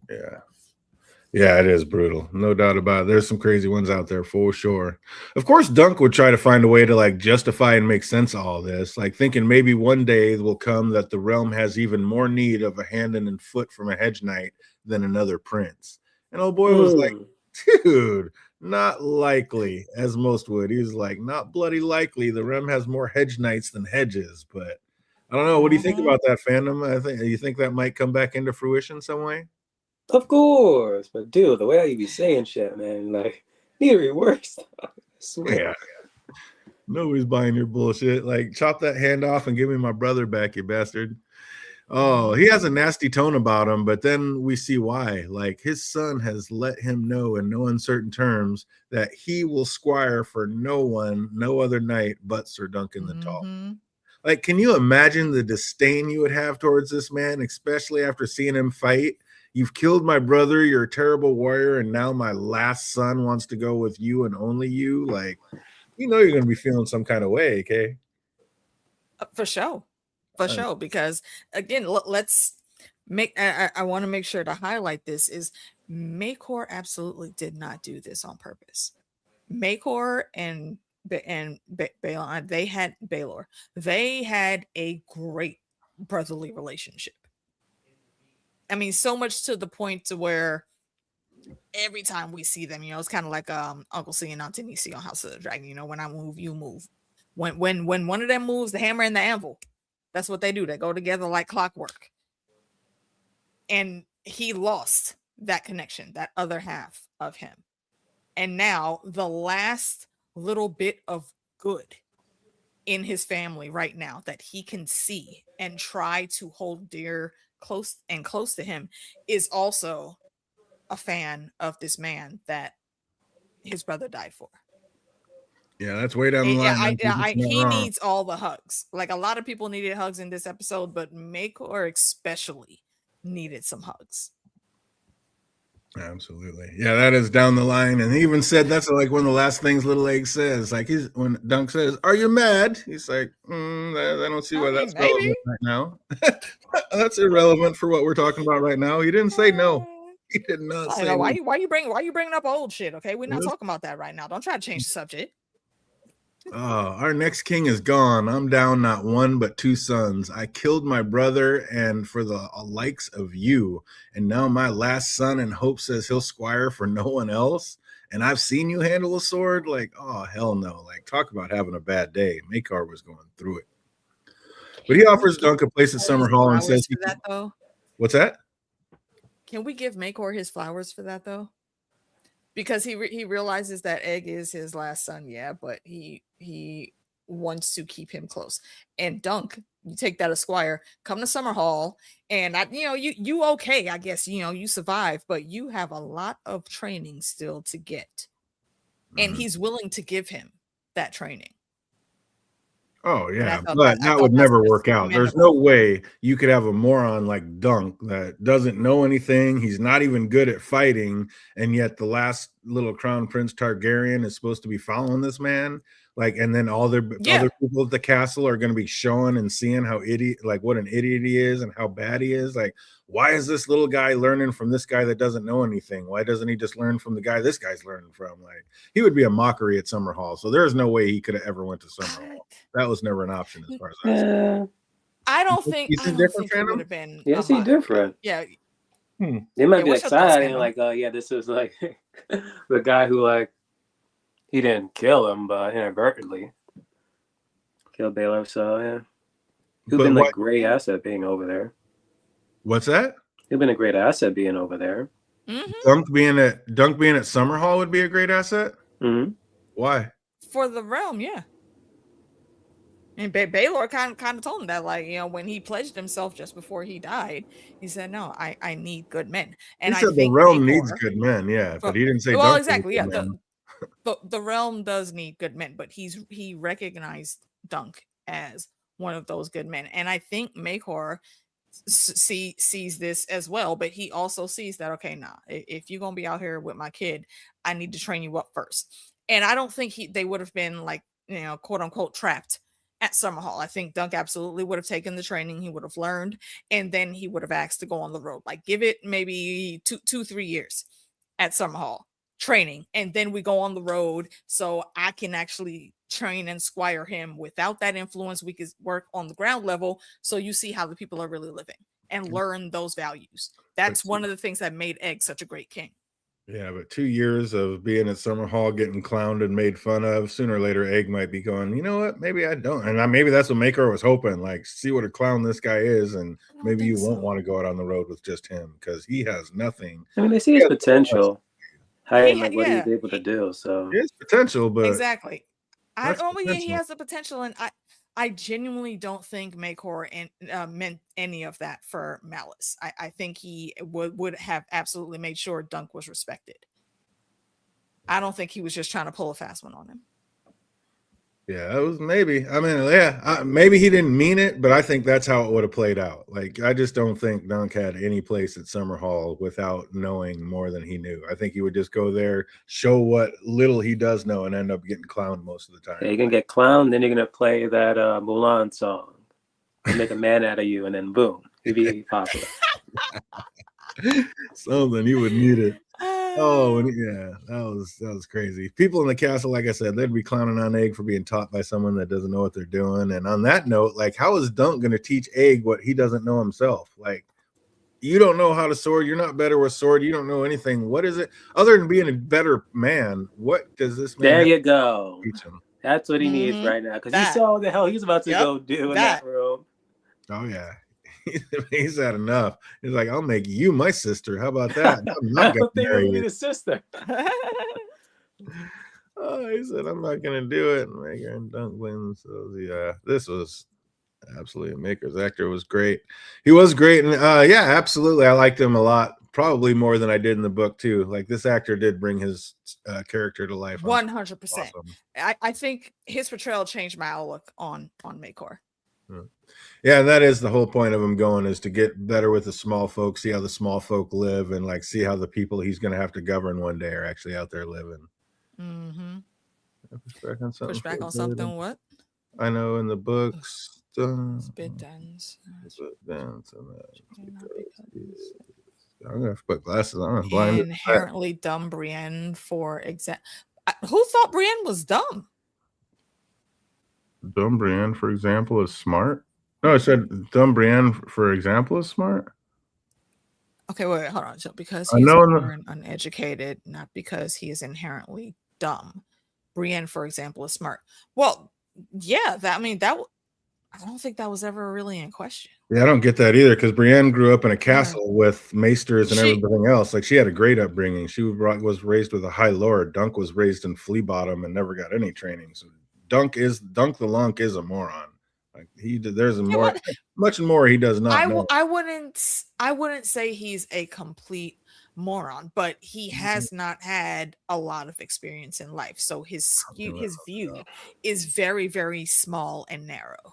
Yeah, it is brutal. No doubt about it. There's some crazy ones out there for sure. Of course, Dunk would try to find a way to like justify and make sense of all this, like thinking maybe one day will come that the realm has even more need of a hand and foot from a hedge knight than another prince. And old boy was like, dude, not likely, as most would. He was like, not bloody likely. The realm has more hedge knights than hedges, but I don't know. What do you think about that, fandom? You think that might come back into fruition some way? Of course, but dude, the way you be saying shit, man, like it works. I swear. Yeah. Nobody's buying your bullshit. Like, chop that hand off and give me my brother back, you bastard. Oh, he has a nasty tone about him, but then we see why. Like, his son has let him know in no uncertain terms that he will squire for no other knight but Sir Duncan the Tall. Like, can you imagine the disdain you would have towards this man, especially after seeing him fight? You've killed my brother, you're a terrible warrior, and now my last son wants to go with you and only you. Like, you know you're going to be feeling some kind of way, okay? For sure. Because, again, let's make... I want to make sure to highlight this is Maekor absolutely did not do this on purpose. Maekor and Baelor, they had a great brotherly relationship. I mean, so much to the point to where every time we see them, it's kind of like Uncle C and Auntie Nisi on House of the Dragon. When I move, you move. When one of them moves, the hammer and the anvil, that's what they do. They go together like clockwork. And he lost that connection, that other half of him. And now the last little bit of good in his family right now that he can see and try to hold dear, close to him, is also a fan of this man that his brother died for. Yeah, that's way down the line. He needs all the hugs. Like, a lot of people needed hugs in this episode, but Maekor especially needed some hugs. Absolutely. Yeah, that is down the line. And he even said that's like one of the last things Little Egg says. Like, when Dunk says, "Are you mad?" He's like, I don't see why that's relevant right now. That's irrelevant for what we're talking about right now. He didn't say no. He did not say no. Why you bringing up old shit? Okay, we're not talking about that right now. Don't try to change the subject. Our next king is gone. I'm down not one but two sons. I killed my brother and for the likes of you. And now my last son in hope says he'll squire for no one else. And I've seen you handle a sword. Like, oh, hell no. Like, talk about having a bad day. Maekar was going through it. But he offers Dunk a place at Summer Hall and says, what's that? Can we give Maekor his flowers for that, though? Because he realizes that Egg is his last son, yeah, but he wants to keep him close. And Dunk, you take that Esquire, come to Summer Hall, and you okay, I guess, you survive, but you have a lot of training still to get. And he's willing to give him that training. Oh, yeah, but that would never work out. There's no way you could have a moron like Dunk that doesn't know anything. He's not even good at fighting, and yet the last little Crown Prince Targaryen is supposed to be following this man. Like, and then all other people at the castle are going to be showing and seeing what an idiot he is and how bad he is. Like, why is this little guy learning from this guy that doesn't know anything? Why doesn't he just learn from the guy this guy's learning from? Like, he would be a mockery at Summer Hall. So there's no way he could have ever went to Summer Hall. That was never an option as far as I see. I don't think it would have been. Yes, he's different. Yeah. They might be excited, like, this is like the guy who, like, he didn't kill him, but inadvertently killed Baelor. So yeah, he'd been a great asset being over there. What's that? He'd been a great asset being over there. Dunk being at Summer Hall would be a great asset. Why? For the realm, yeah. And Baylor kind of told him that, like, you know, when he pledged himself just before he died, he said, "No, I need good men." He And I said the think realm needs Makor, good men, yeah, but he didn't say well, Dunk was a exactly, good yeah. man. The realm does need good men, but he recognized Dunk as one of those good men, and I think Makor sees this as well, but he also sees that, okay, nah, if you're gonna be out here with my kid, I need to train you up first. And I don't think they would have been, like, you know, quote unquote trapped at Summer Hall. I think Dunk absolutely would have taken the training, he would have learned, and then he would have asked to go on the road. Like, give it maybe 2-3 years at Summer Hall training, and then we go on the road so I can actually train and squire him without that influence. We could work on the ground level so you see how the people are really living and learn those values. That's one of the things that made Egg such a great king. Yeah, but 2 years of being at Summer Hall, getting clowned and made fun of, sooner or later, Egg might be going, you know what? Maybe I don't. And maybe that's what Makor was hoping. Like, see what a clown this guy is, and maybe you won't want to go out on the road with just him because he has nothing. I mean, they see his potential, and like what he's able to do. So he has potential, but exactly. He potential. has the potential, and I genuinely don't think Makor meant any of that for malice. I think he would have absolutely made sure Dunk was respected. I don't think he was just trying to pull a fast one on him. Yeah, it was maybe. I mean, yeah, maybe he didn't mean it, but I think that's how it would have played out. Like, I just don't think Dunk had any place at Summer Hall without knowing more than he knew. I think he would just go there, show what little he does know, and end up getting clowned most of the time. Yeah, you're gonna get clowned, then you're gonna play that Mulan song, and make a man out of you, and then boom, you'd be popular. Something you would need it. Oh, yeah, that was crazy. People in the castle, like I said, they'd be clowning on Egg for being taught by someone that doesn't know what they're doing. And on that note, like, how is Dunk going to teach Egg what he doesn't know himself? Like, you don't know how to sword. You're not better with sword. You don't know anything. What is it other than being a better man? What does this man? There you go. Teach him? That's what he needs right now, because he saw what the hell he's about to go do in that room. Oh yeah. He's had enough. He's like, I'll make you my sister. How about that? I'm not gonna marry you. The sister. Oh, he said, I'm not gonna do it. Maker and Dunk win. So yeah, this was absolutely Maker's actor was great. He was great, and yeah, absolutely. I liked him a lot, probably more than I did in the book too. Like, this actor did bring his character to life. 100%. Awesome. I think his portrayal changed my outlook on Makor. Yeah, and that is the whole point of him going, is to get better with the small folk, see how the small folk live, and like see how the people he's going to have to govern one day are actually out there living. Mm-hmm. Push back on something. What? I know in the books. Spit dance. I'm gonna have to put glasses on. I'm blind. Inherently dumb Brienne, for example. Who thought Brienne was dumb? Dumb Brienne, for example, is smart. No, I said dumb Brienne, for example, is smart. Okay, wait, hold on. So because he's born uneducated, not because he is inherently dumb. Brienne, for example, is smart. Well, yeah, I don't think that was ever really in question. Yeah, I don't get that either, because Brienne grew up in a castle with maesters and everything else. Like, she had a great upbringing. She was raised with a high lord. Dunk was raised in Flea Bottom and never got any training. So Dunk the Lunk is a moron. Like, there's much more he does not know. I wouldn't say he's a complete moron, but he has not had a lot of experience in life, so his view is very, very small and narrow.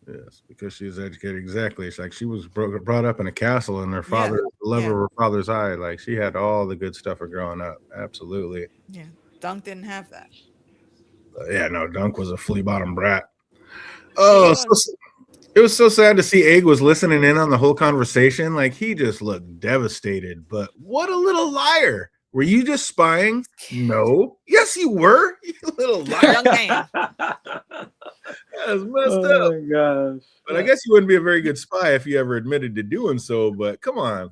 Yes, because she's educated. Exactly. It's like she was brought up in a castle, and her father, the love of her father's eye. Like, she had all the good stuff of growing up. Absolutely. Yeah, Dunk didn't have that. Yeah, no, Dunk was a flea bottom brat. Oh, it was so sad to see Egg was listening in on the whole conversation. Like, he just looked devastated. But what a little liar. Were you just spying? No. Yes, you were. You little liar. Young man. That's messed up. My gosh. But I guess you wouldn't be a very good spy if you ever admitted to doing so. But come on.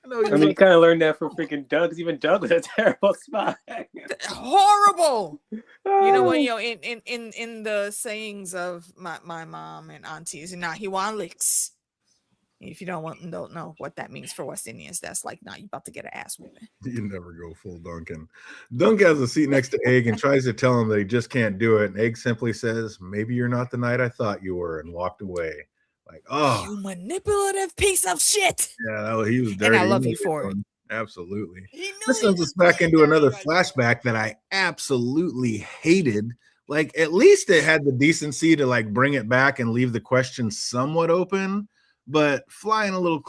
I mean, you kind of learned that from freaking Doug, because even Doug was a terrible spy. Horrible. You know what? You know, in the sayings of my mom and aunties, he want licks. If you don't know what that means for West Indians, that's like, nah, you about to get an ass whooping. You never go full Duncan. Dunk has a seat next to Egg and tries to tell him that he just can't do it. And Egg simply says, "Maybe you're not the knight I thought you were," and walked away. Like, oh, you manipulative piece of shit. yeah, he was dirty. And I love you for it. Absolutely. This sends us back into another flashback that I absolutely hated. Like, at least it had the decency to like bring it back and leave the question somewhat open, but flying a little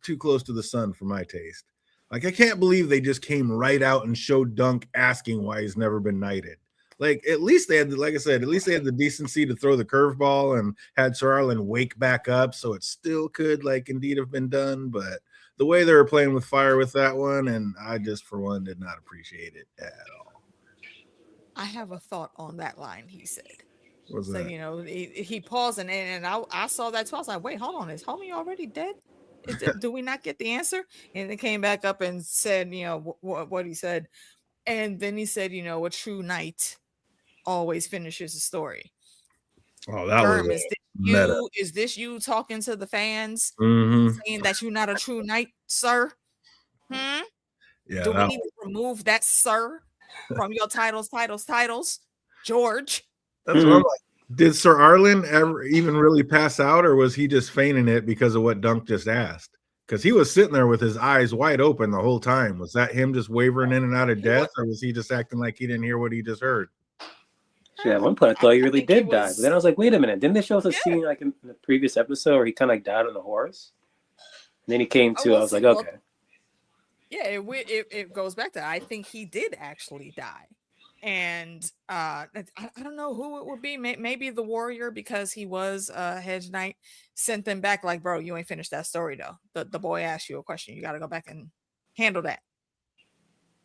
too close to the sun for my taste. Like, I can't believe they just came right out and showed Dunk asking why he's never been knighted. Like, at least they had, like I said, at least they had the decency to throw the curveball and had Sir Arlen wake back up so it still could, like, indeed have been done. But the way they were playing with fire with that one, and I just, for one, did not appreciate it at all. I have a thought on that line, he said. What's so, that? You know, he paused and I saw that too. I was like, wait, hold on. Is homie already dead? Do we not get the answer? And it came back up and said, you know, what he said. And then he said, you know, a true knight always finishes the story. Oh, that Germ, was is this you talking to the fans mm-hmm. saying that you're not a true knight, sir? Yeah. Do we need to remove that sir from your titles, George? That's what I'm like. Did Sir Arlen ever even really pass out, or was he just feigning it because of what Dunk just asked? Because he was sitting there with his eyes wide open the whole time. Was that him just wavering in and out of death, or was he just acting like he didn't hear what he just heard? Yeah, at one point I thought he really did die, but then I was like, wait a minute, didn't they show us a scene like in the previous episode where he kind of like died on a horse? And then he came to, I was like, okay. Yeah, it goes back to, I think he did actually die. And I don't know who it would be. Maybe the warrior, because he was a hedge knight, sent them back like, bro, you ain't finished that story though. The boy asked you a question. You got to go back and handle that.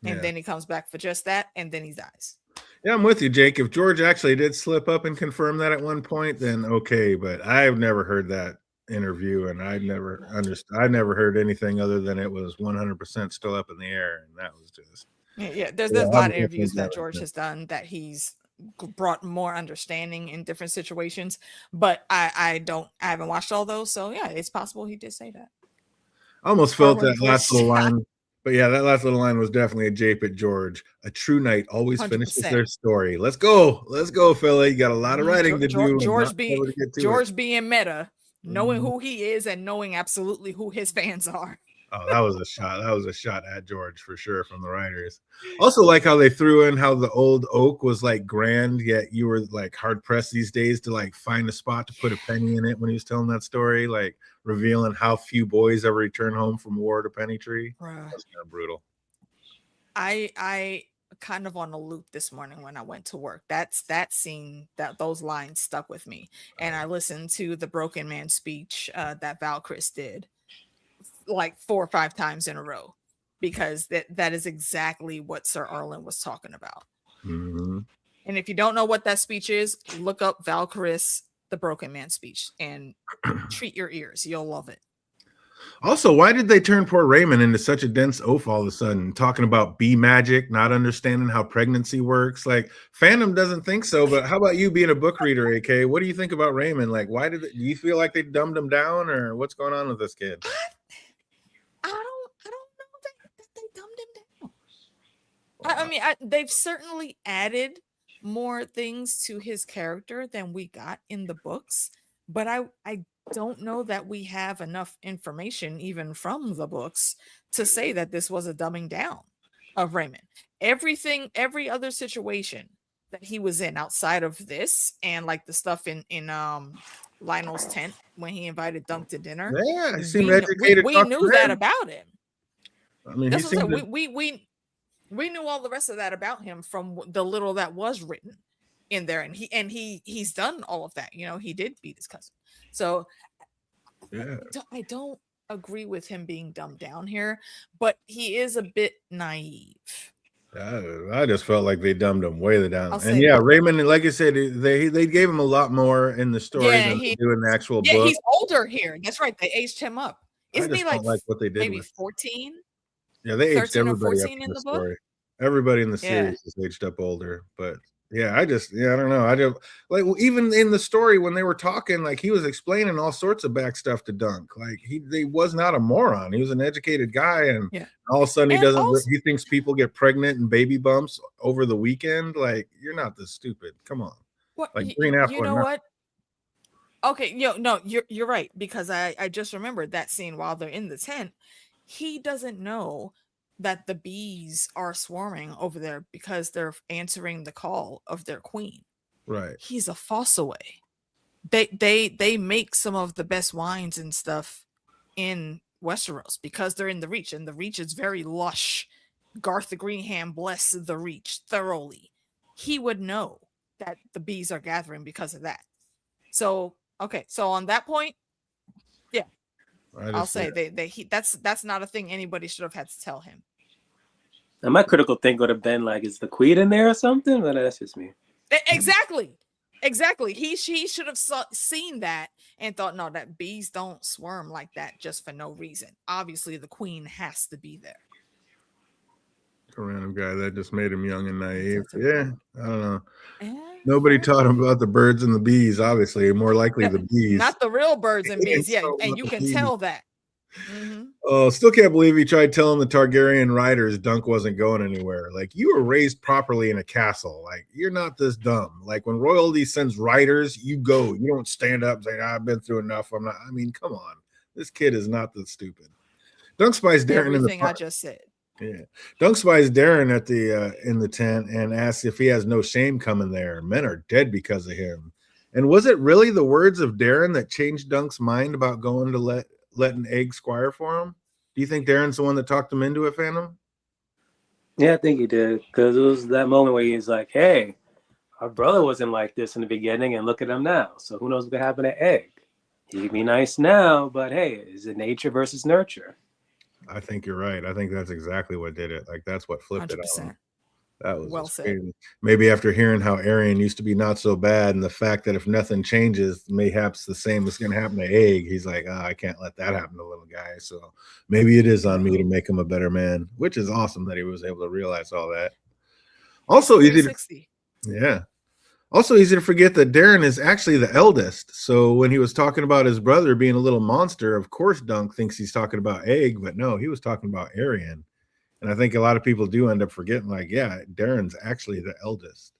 And then he comes back for just that, and then he dies. Yeah, I'm with you, Jake. If George actually did slip up and confirm that at one point, then okay. But I've never heard that interview, and I never understood. I never heard anything other than it was 100% still up in the air, and that was just. Yeah, there's a lot of interviews that George has done that he's brought more understanding in different situations, but I haven't watched all those, so yeah, it's possible he did say that. I almost felt that last little line, but yeah, that last little line was definitely a jape at George. A true knight always 100%. Finishes their story. Let's go, Philly. You got a lot of writing to do. George being meta, knowing who he is and knowing absolutely who his fans are. Oh, that was a shot. That was a shot at George for sure from the writers. Also, like how they threw in how the old oak was like grand, yet you were like hard pressed these days to like find a spot to put a penny in it when he was telling that story, like revealing how few boys ever return home from war to Pennytree. That's kind of brutal. I kind of on a loop this morning when I went to work. That scene, those lines stuck with me, and I listened to the Broken Man speech that Val Chris did like 4 or 5 times in a row, because that is exactly what Sir Arlen was talking about. Mm-hmm. And if you don't know what that speech is, look up Val Chris, the Broken Man speech, and treat your ears. You'll love it. Also, why did they turn poor Raymond into such a dense oaf all of a sudden, talking about bee magic, not understanding how pregnancy works? Like, fandom doesn't think so, but how about you being a book reader, AK? What do you think about Raymond? Like, do you feel like they dumbed him down, or what's going on with this kid? I don't know that they dumbed him down. I mean, they've certainly added more things to his character than we got in the books, but I don't know that we have enough information even from the books to say that this was a dumbing down of Raymond. Every other situation that he was in outside of this, and like the stuff in Lionel's tent when he invited Dunk to dinner. Yeah, he seemed educated. We knew that about him. I mean, that's what we knew all the rest of that about him from the little that was written in there, and he's done all of that. You know, he did beat his cousin. So yeah, I don't agree with him being dumbed down here, but he is a bit naive. I just felt like they dumbed him way down. And yeah, Raymond, like I said, they gave him a lot more in the story than they do in the actual book. Yeah, he's older here. That's right. They aged him up. Isn't he like what they did maybe 14? Yeah, they aged everybody up in the story. Everybody in the series is aged up older, but Yeah, I don't know. I don't like even in the story when they were talking, like he was explaining all sorts of back stuff to Dunk. Like he was not a moron. He was an educated guy, and Yeah. all of a sudden And also, he thinks people get pregnant and baby bumps over the weekend. Like, you're not this stupid. Come on. what Like green apple. you know what? Okay, no, you're right, because I just remembered that scene while they're in the tent. He doesn't know that the bees are swarming over there because they're answering the call of their queen. Right. He's a fossilway. They make some of the best wines and stuff in Westeros because they're in the Reach, and the Reach is very lush. Garth Greenham bless the Reach thoroughly. He would know that the bees are gathering because of that. So okay, so on that point, yeah, I'll say that's not a thing anybody should have had to tell him. And my critical thing would have been like, is the queen in there or something? But that's just me. Exactly. She should have seen that and thought, no, that bees don't swarm like that just for no reason. Obviously, the queen has to be there. A random guy that just made him young and naive. Yeah, I don't know. Nobody taught him about the birds and the bees. Obviously, more likely the bees, not the real birds and bees. Yeah, and you can tell that. Mm-hmm. Oh, still can't believe he tried telling the Targaryen riders Dunk wasn't going anywhere. Like, you were raised properly in a castle. Like, you're not this dumb. Like, when royalty sends riders, you go. You don't stand up and say, I've been through enough. I'm not. I mean, come on. This kid is not this stupid. Dunk spies Darren in the I just said. Yeah, Dunk spies Darren at the in the tent and asks if he has no shame coming there. Men are dead because of him. And was it really the words of Darren that changed Dunk's mind about going to let an egg squire for him? Do you think Darren's the one that talked him into it, Phantom? Yeah, I think he did, because it was that moment where he's like, hey, our brother wasn't like this in the beginning, and look at him now. So who knows what could happen to Egg? He'd be nice now, but hey, is it nature versus nurture? I think you're right. I think that's exactly what did it. Like, that's what flipped 100%. It on. That was well said. Crazy. Maybe after hearing how Arian used to be not so bad, and the fact that if nothing changes, mayhaps the same is going to happen to Egg, he's like, I can't let that happen to little guy. So maybe it is on me to make him a better man, which is awesome that he was able to realize all that. Also easy to forget that Darren is actually the eldest. So when he was talking about his brother being a little monster, of course Dunk thinks he's talking about Egg, but no, he was talking about Arian. And I think a lot of people do end up forgetting, like, yeah, Darren's actually the eldest.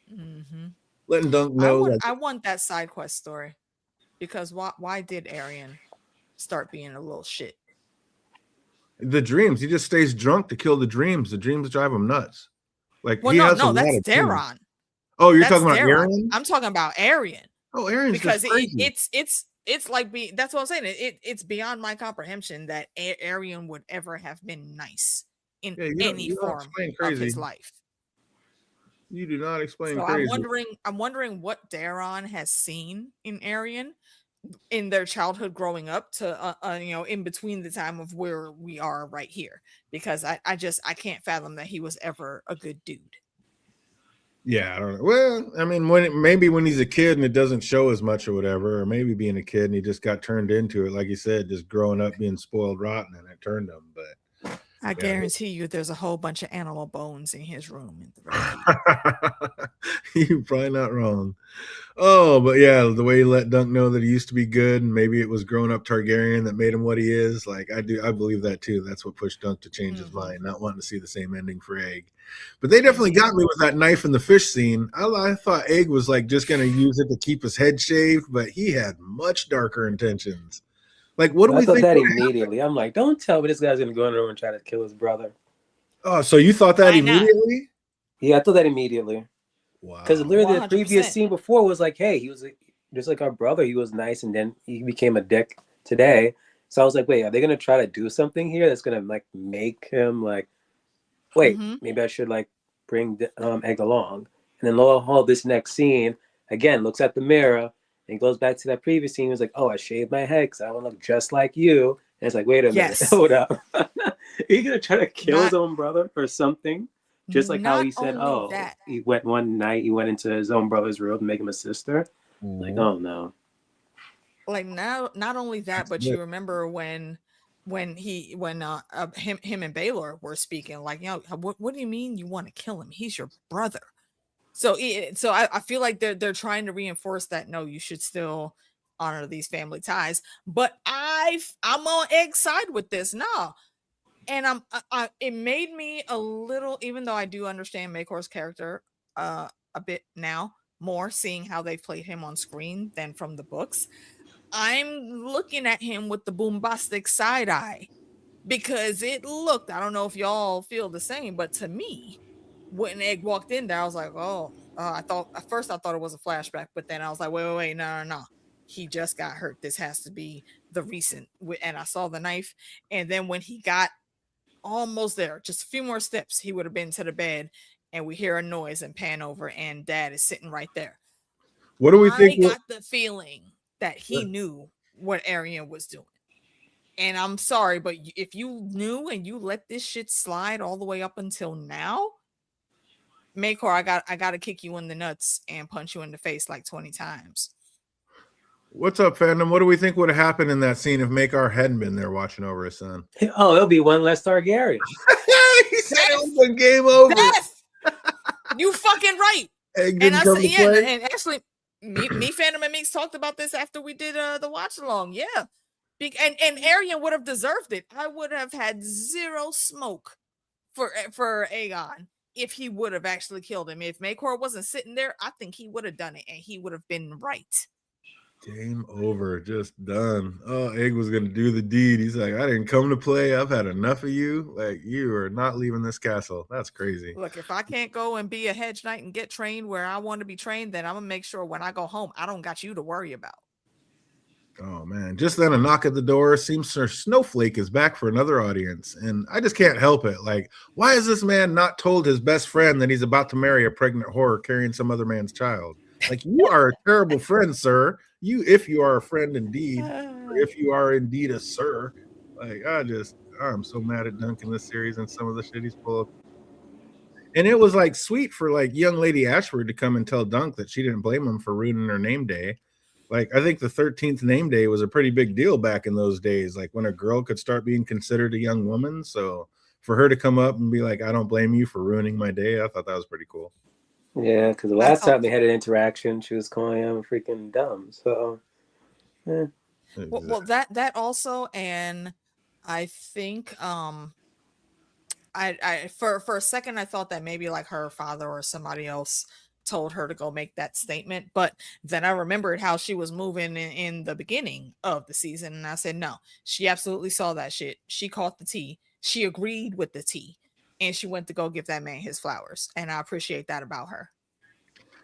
Mm-hmm. Letting Dunk know. I want that side quest story, because why did Arian start being a little shit? The dreams. He just stays drunk to kill the dreams. The dreams drive him nuts. Like, well, that's Darren. Oh, you're talking about Arian? I'm talking about Arian. Oh, Arian's because it's like that's what I'm saying. It's beyond my comprehension that Arian would ever have been nice in any form of his life. You do not explain so crazy. I'm wondering what Daron has seen in Arian in their childhood growing up to in between the time of where we are right here, because I can't fathom that he was ever a good dude. Yeah, I don't know. Well, I mean, when he's a kid and it doesn't show as much or whatever, or maybe being a kid and he just got turned into it, like you said, just growing up being spoiled rotten, and it turned him. But I guarantee you, there's a whole bunch of animal bones in his room. You're probably not wrong. Oh, but yeah, the way he let Dunk know that he used to be good, and maybe it was growing up Targaryen that made him what he is. Like, I believe that too. That's what pushed Dunk to change his mind, not wanting to see the same ending for Egg. But they definitely got me with that knife in the fish scene. I thought Egg was like just going to use it to keep his head shaved, but he had much darker intentions. Like, what do we think? I thought that immediately. I'm like, don't tell me this guy's going to go in there and try to kill his brother. Oh, so you thought that immediately? Yeah, I thought that immediately. Wow. Because literally 100%. The previous scene before was like, hey, he was just like our brother. He was nice, and then he became a dick today. So I was like, wait, are they going to try to do something here that's going to like make him like, wait, maybe I should like bring Egg along? And then lo and behold, this next scene, again, looks at the mirror and goes back to that previous scene. He was like, oh, I shaved my head because I want to look just like you. And it's like, wait a minute, hold up. Are you going to try to kill his own brother or something? Just like how he said, he went one night, he went into his own brother's room to make him a sister. Like, oh no. Like, now, not only that, but you remember when him and Baylor were speaking, like, what do you mean you want to kill him? He's your brother. So I feel like they're trying to reinforce that no, you should still honor these family ties. But I'm on Egg's side with this now, and it made me a little, even though I do understand Makor's character a bit now more, seeing how they played him on screen than from the books. I'm looking at him with the bombastic side eye because it looked, I don't know if y'all feel the same, but to me, when Egg walked in there, I was like, oh, I thought at first I thought it was a flashback, but then I was like, wait, no. He just got hurt. This has to be the recent. And I saw the knife. And then when he got almost there, just a few more steps, he would have been to the bed, and we hear a noise and pan over, and Dad is sitting right there. What do we think? I got the feeling that he knew what Arian was doing. And I'm sorry, but if you knew and you let this shit slide all the way up until now, Makor, I got to kick you in the nuts and punch you in the face like 20 times. What's up, fandom? What do we think would have happened in that scene if Makar hadn't been there watching over his son? Oh, it'll be one less Targaryen. He said it was a game over. Death! You fucking right. And I said, yeah, and actually, me, Fandom and Meeks talked about this after we did the watch along. Yeah. And Arian would have deserved it. I would have had zero smoke for Aegon if he would have actually killed him. If Makor wasn't sitting there, I think he would have done it, and he would have been right. Game over, just done. Oh, Egg was gonna do the deed. He's like, I didn't come to play. I've had enough of you. Like, you are not leaving this castle. That's crazy. Look, if I can't go and be a hedge knight and get trained where I want to be trained, then I'm gonna make sure when I go home, I don't got you to worry about. Oh man, just then a knock at the door. Seems Sir Snowflake is back for another audience, and I just can't help it. Like, why is this man not told his best friend that he's about to marry a pregnant whore carrying some other man's child? Like, you are a terrible friend, sir. If you are a friend indeed, or if you are indeed a sir. Like, I'm so mad at Dunk in this series and some of the shit he's pulled. And it was like sweet for like young lady Ashford to come and tell Dunk that she didn't blame him for ruining her name day. Like, I think the 13th name day was a pretty big deal back in those days, like when a girl could start being considered a young woman. So for her to come up and be like, I don't blame you for ruining my day, I thought that was pretty cool. Yeah, because the last time they had an interaction, she was calling him freaking dumb. So, yeah. Well, that also, and I think I for a second I thought that maybe like her father or somebody else told her to go make that statement, but then I remembered how she was moving in the beginning of the season, and I said no, she absolutely saw that shit. She caught the tea. She agreed with the tea. And she went to go give that man his flowers. And I appreciate that about her.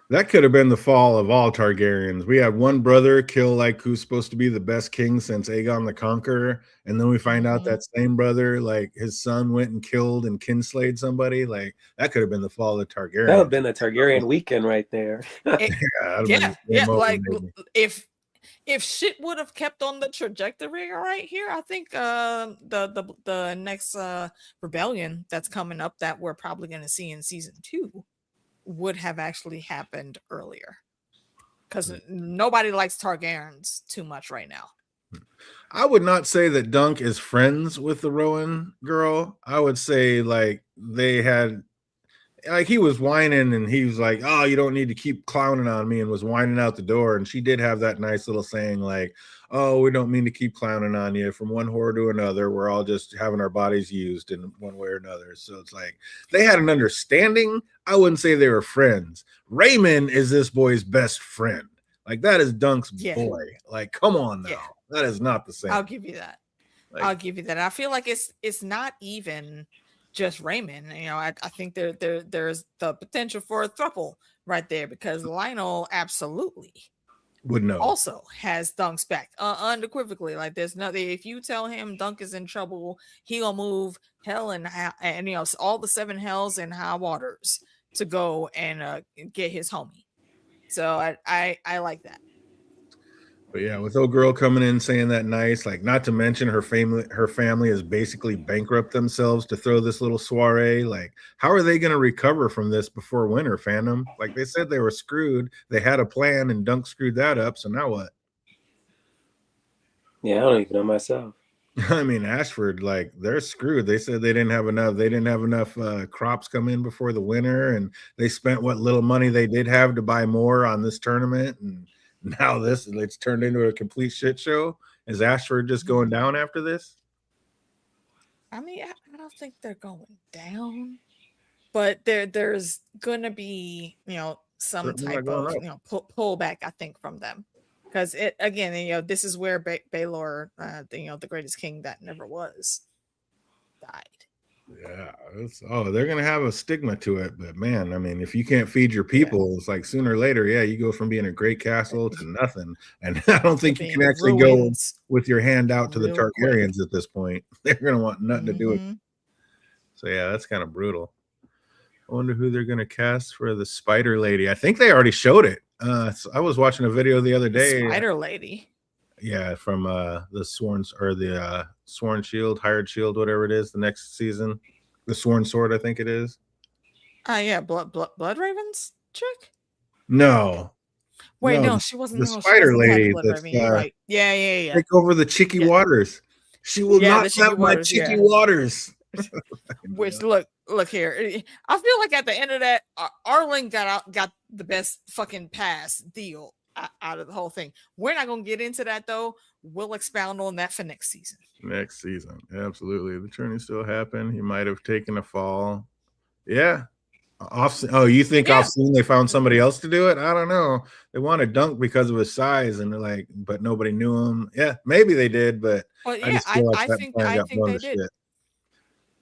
That could have been the fall of all Targaryens. We had one brother kill like who's supposed to be the best king since Aegon the Conqueror. And then we find out that same brother, like his son went and killed and kinslayed somebody. Like, that could have been the fall of Targaryen. That would have been a Targaryen weekend right there. Yeah. Like if shit would have kept on the trajectory right here, I think the next rebellion that's coming up that we're probably going to see in season 2 would have actually happened earlier, because nobody likes Targaryens too much right now. I would not say that Dunk is friends with the Rowan girl. I would say like they had, like, he was whining and he was like, oh, you don't need to keep clowning on me, and was whining out the door. And she did have that nice little saying like, oh, we don't mean to keep clowning on you. From one whore to another, we're all just having our bodies used in one way or another. So it's like they had an understanding. I wouldn't say they were friends. Raymond is this boy's best friend. Like, that is Dunk's boy. Like, come on now. Yeah. That is not the same. I'll give you that. Like, I'll give you that. I feel like it's not even just Raymond. You know, I think there's the potential for a throuple right there, because Lionel absolutely would know. Also has Dunk's back unequivocally. Like, there's nothing. If you tell him Dunk is in trouble, he'll move hell and you know, all the 7 hells and high waters to go and get his homie. So I like that. But yeah, with old girl coming in saying that nice, like, not to mention her family is basically bankrupt themselves to throw this little soiree. Like, how are they going to recover from this before winter, fandom? Like, they said they were screwed. They had a plan and Dunk screwed that up. So now what? Yeah, I don't even know myself. I mean, Ashford, like they're screwed. They said they didn't have enough. They didn't have enough crops come in before the winter, and they spent what little money they did have to buy more on this tournament. And now it's turned into a complete shit show. Is Ashford just going down after this? I mean, I don't think they're going down, but there's gonna be some Certainly not type going of up. pullback, I think, from them, because it again, this is where Baylor, the greatest king that never was, died. Yeah, they're gonna have a stigma to it, but man, I mean, if you can't feed your people, it's like sooner or later, you go from being a great castle to nothing. And I don't think you can actually go with your hand out to the Targaryens at this point. They're gonna want nothing to do with it. So yeah, that's kind of brutal. I wonder who they're gonna cast for the Spider Lady. I think they already showed it. So I was watching a video the other day. Spider Lady. Yeah, from the Sworn Shield, Hired Shield, whatever it is, the next season. The Sworn Sword, I think it is. Yeah, Blood Ravens chick? No. Wait, no, she wasn't. The Spider Lady that's right. Yeah. Take over the Chicky Waters. She will not have my Chicky Waters. Which look here. I feel like at the end of that, Arlen got the best fucking pass deal out of the whole thing. We're not gonna get into that though. We'll expound on that for next season. Next season, absolutely. The tourney still happened. He might have taken a fall. Yeah. You think off-scene they found somebody else to do it? I don't know. They wanted Dunk because of his size, and they're like, but nobody knew him. Yeah, maybe they did, but I just feel like that plan got blown to shit.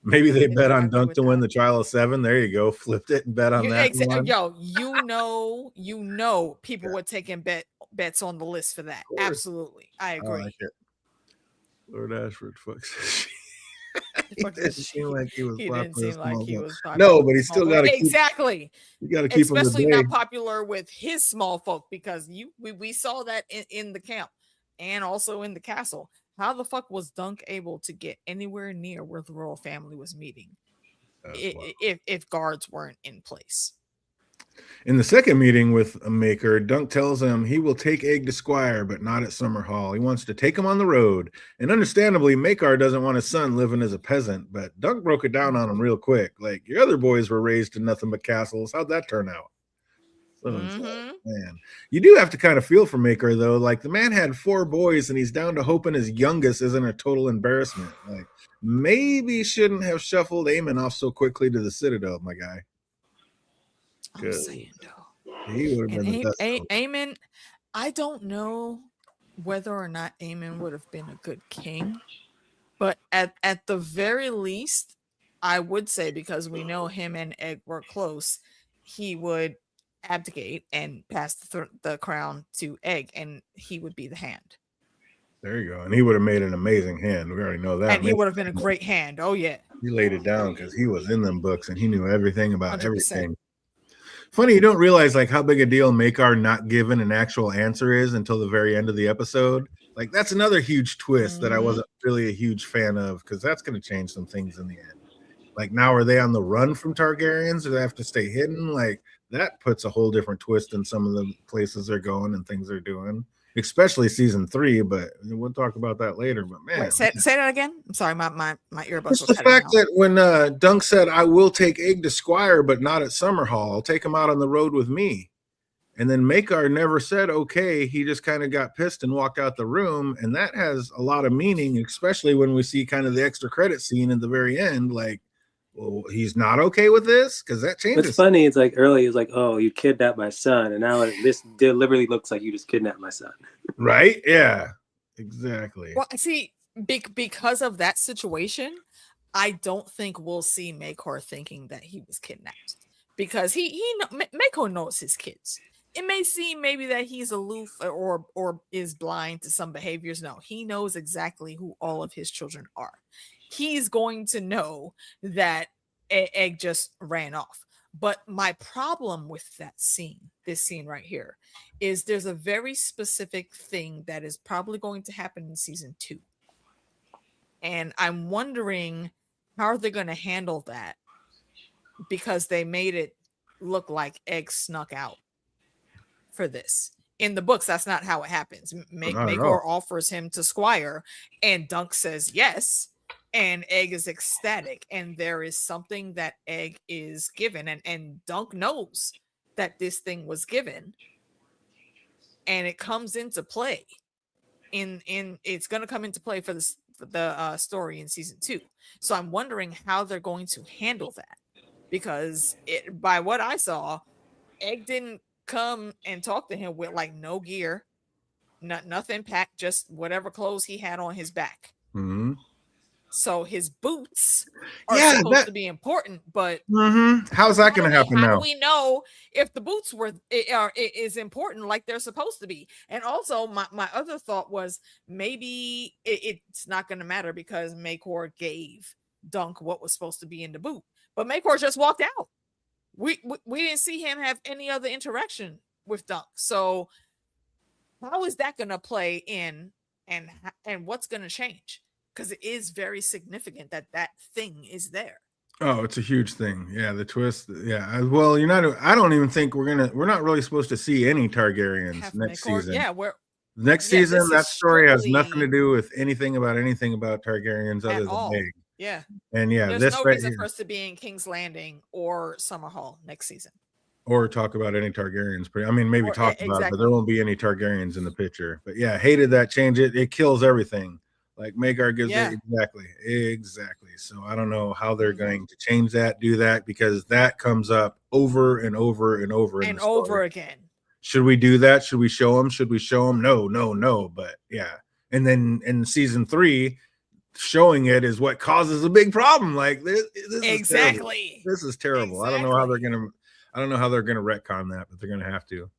Maybe they bet on Dunk to win the Trial of 7. There you go. Flipped it and bet on that. Yo, people were taking bets on the list for that. Absolutely. I agree. Like Lord Ashford fucks. He didn't seem like he was popular. No, but he still got to exactly. You got to keep especially not popular with his small folk, because we saw that in the camp and also in the castle. How the fuck was Dunk able to get anywhere near where the royal family was meeting if guards weren't in place? In the second meeting with Maker, Dunk tells him he will take Egg to Squire, but not at Summer Hall. He wants to take him on the road. And understandably, Maker doesn't want his son living as a peasant, but Dunk broke it down on him real quick. Like, your other boys were raised in nothing but castles. How'd that turn out? So man, you do have to kind of feel for Maker, though. Like, the man had 4 boys, and he's down to hoping his youngest isn't a total embarrassment. Like, maybe shouldn't have shuffled Aemon off so quickly to the Citadel, my guy. I'm saying though, he would have been the best. Aemon, I don't know whether or not Aemon would have been a good king, but at the very least, I would say, because we know him and Egg were close, he would abdicate and pass the crown to Egg, and he would be the hand. There you go. And he would have made an amazing hand. We already know that. And he would have been a great hand. Oh yeah. He laid it down because he was in them books and he knew everything about 100%. Everything. Funny, you don't realize like how big a deal Maekar not given an actual answer is until the very end of the episode. Like, that's another huge twist that I wasn't really a huge fan of, because that's going to change some things in the end. Like, now are they on the run from Targaryens? Do they have to stay hidden? Like, that puts a whole different twist in some of the places they're going and things they're doing, especially season 3. But we'll talk about that later. But man, wait, say that again. I'm sorry, my earbuds. Just the fact that when Dunk said, "I will take Egg to Squire, but not at Summer Hall. I'll take him out on the road with me," and then Maekar never said okay. He just kind of got pissed and walked out the room, and that has a lot of meaning, especially when we see kind of the extra credit scene at the very end. Like, well, he's not okay with this, because that changes. What's funny, it's like early, it's like, oh, you kidnapped my son, and now this deliberately looks like you just kidnapped my son. Right? Yeah, exactly. Well, see, because of that situation, I don't think we'll see Maekar thinking that he was kidnapped, because Maekar knows his kids. It may seem maybe that he's aloof or is blind to some behaviors. No, he knows exactly who all of his children are. He's going to know that Egg just ran off. But my problem with this scene right here, is there's a very specific thing that is probably going to happen in season 2. And I'm wondering how are they going to handle that, because they made it look like Egg snuck out for this. In the books, that's not how it happens. Magor offers him to Squire, and Dunk says yes, and Egg is ecstatic, and there is something that Egg is given, and Dunk knows that this thing was given, and it comes into play. It's going to come into play for the story in season 2. So I'm wondering how they're going to handle that, because by what I saw, Egg didn't come and talk to him with like no gear, nothing packed, just whatever clothes he had on his back. Mm-hmm. So his boots are supposed to be important, but how's that going to happen now? How do we know if the boots is important like they're supposed to be? And also, my other thought was maybe it's not going to matter because Makor gave Dunk what was supposed to be in the boot, but Makor just walked out. We didn't see him have any other interaction with Dunk. So how is that going to play in, and what's going to change? Because it is very significant that thing is there. Oh, it's a huge thing. Yeah, the twist. Yeah. Well, I don't even think we're not really supposed to see any Targaryens next season. Yeah, next season, that story has nothing to do with anything about Targaryens other than Egg. Yeah. And yeah, there's no reason for us to be in King's Landing or Summerhall next season. Or talk about any Targaryens. I mean, maybe talk about it, but there won't be any Targaryens in the picture. But yeah, hated that change. It kills everything. Like Maegor gives it exactly. So I don't know how they're going to change that, do that, because that comes up over and over and over and over again. Should we do that? Should we show them? Should we show them? No. But yeah, and then in season 3, showing it is what causes a big problem. Like this exactly. This is terrible. I don't know how they're gonna retcon that, but they're gonna have to.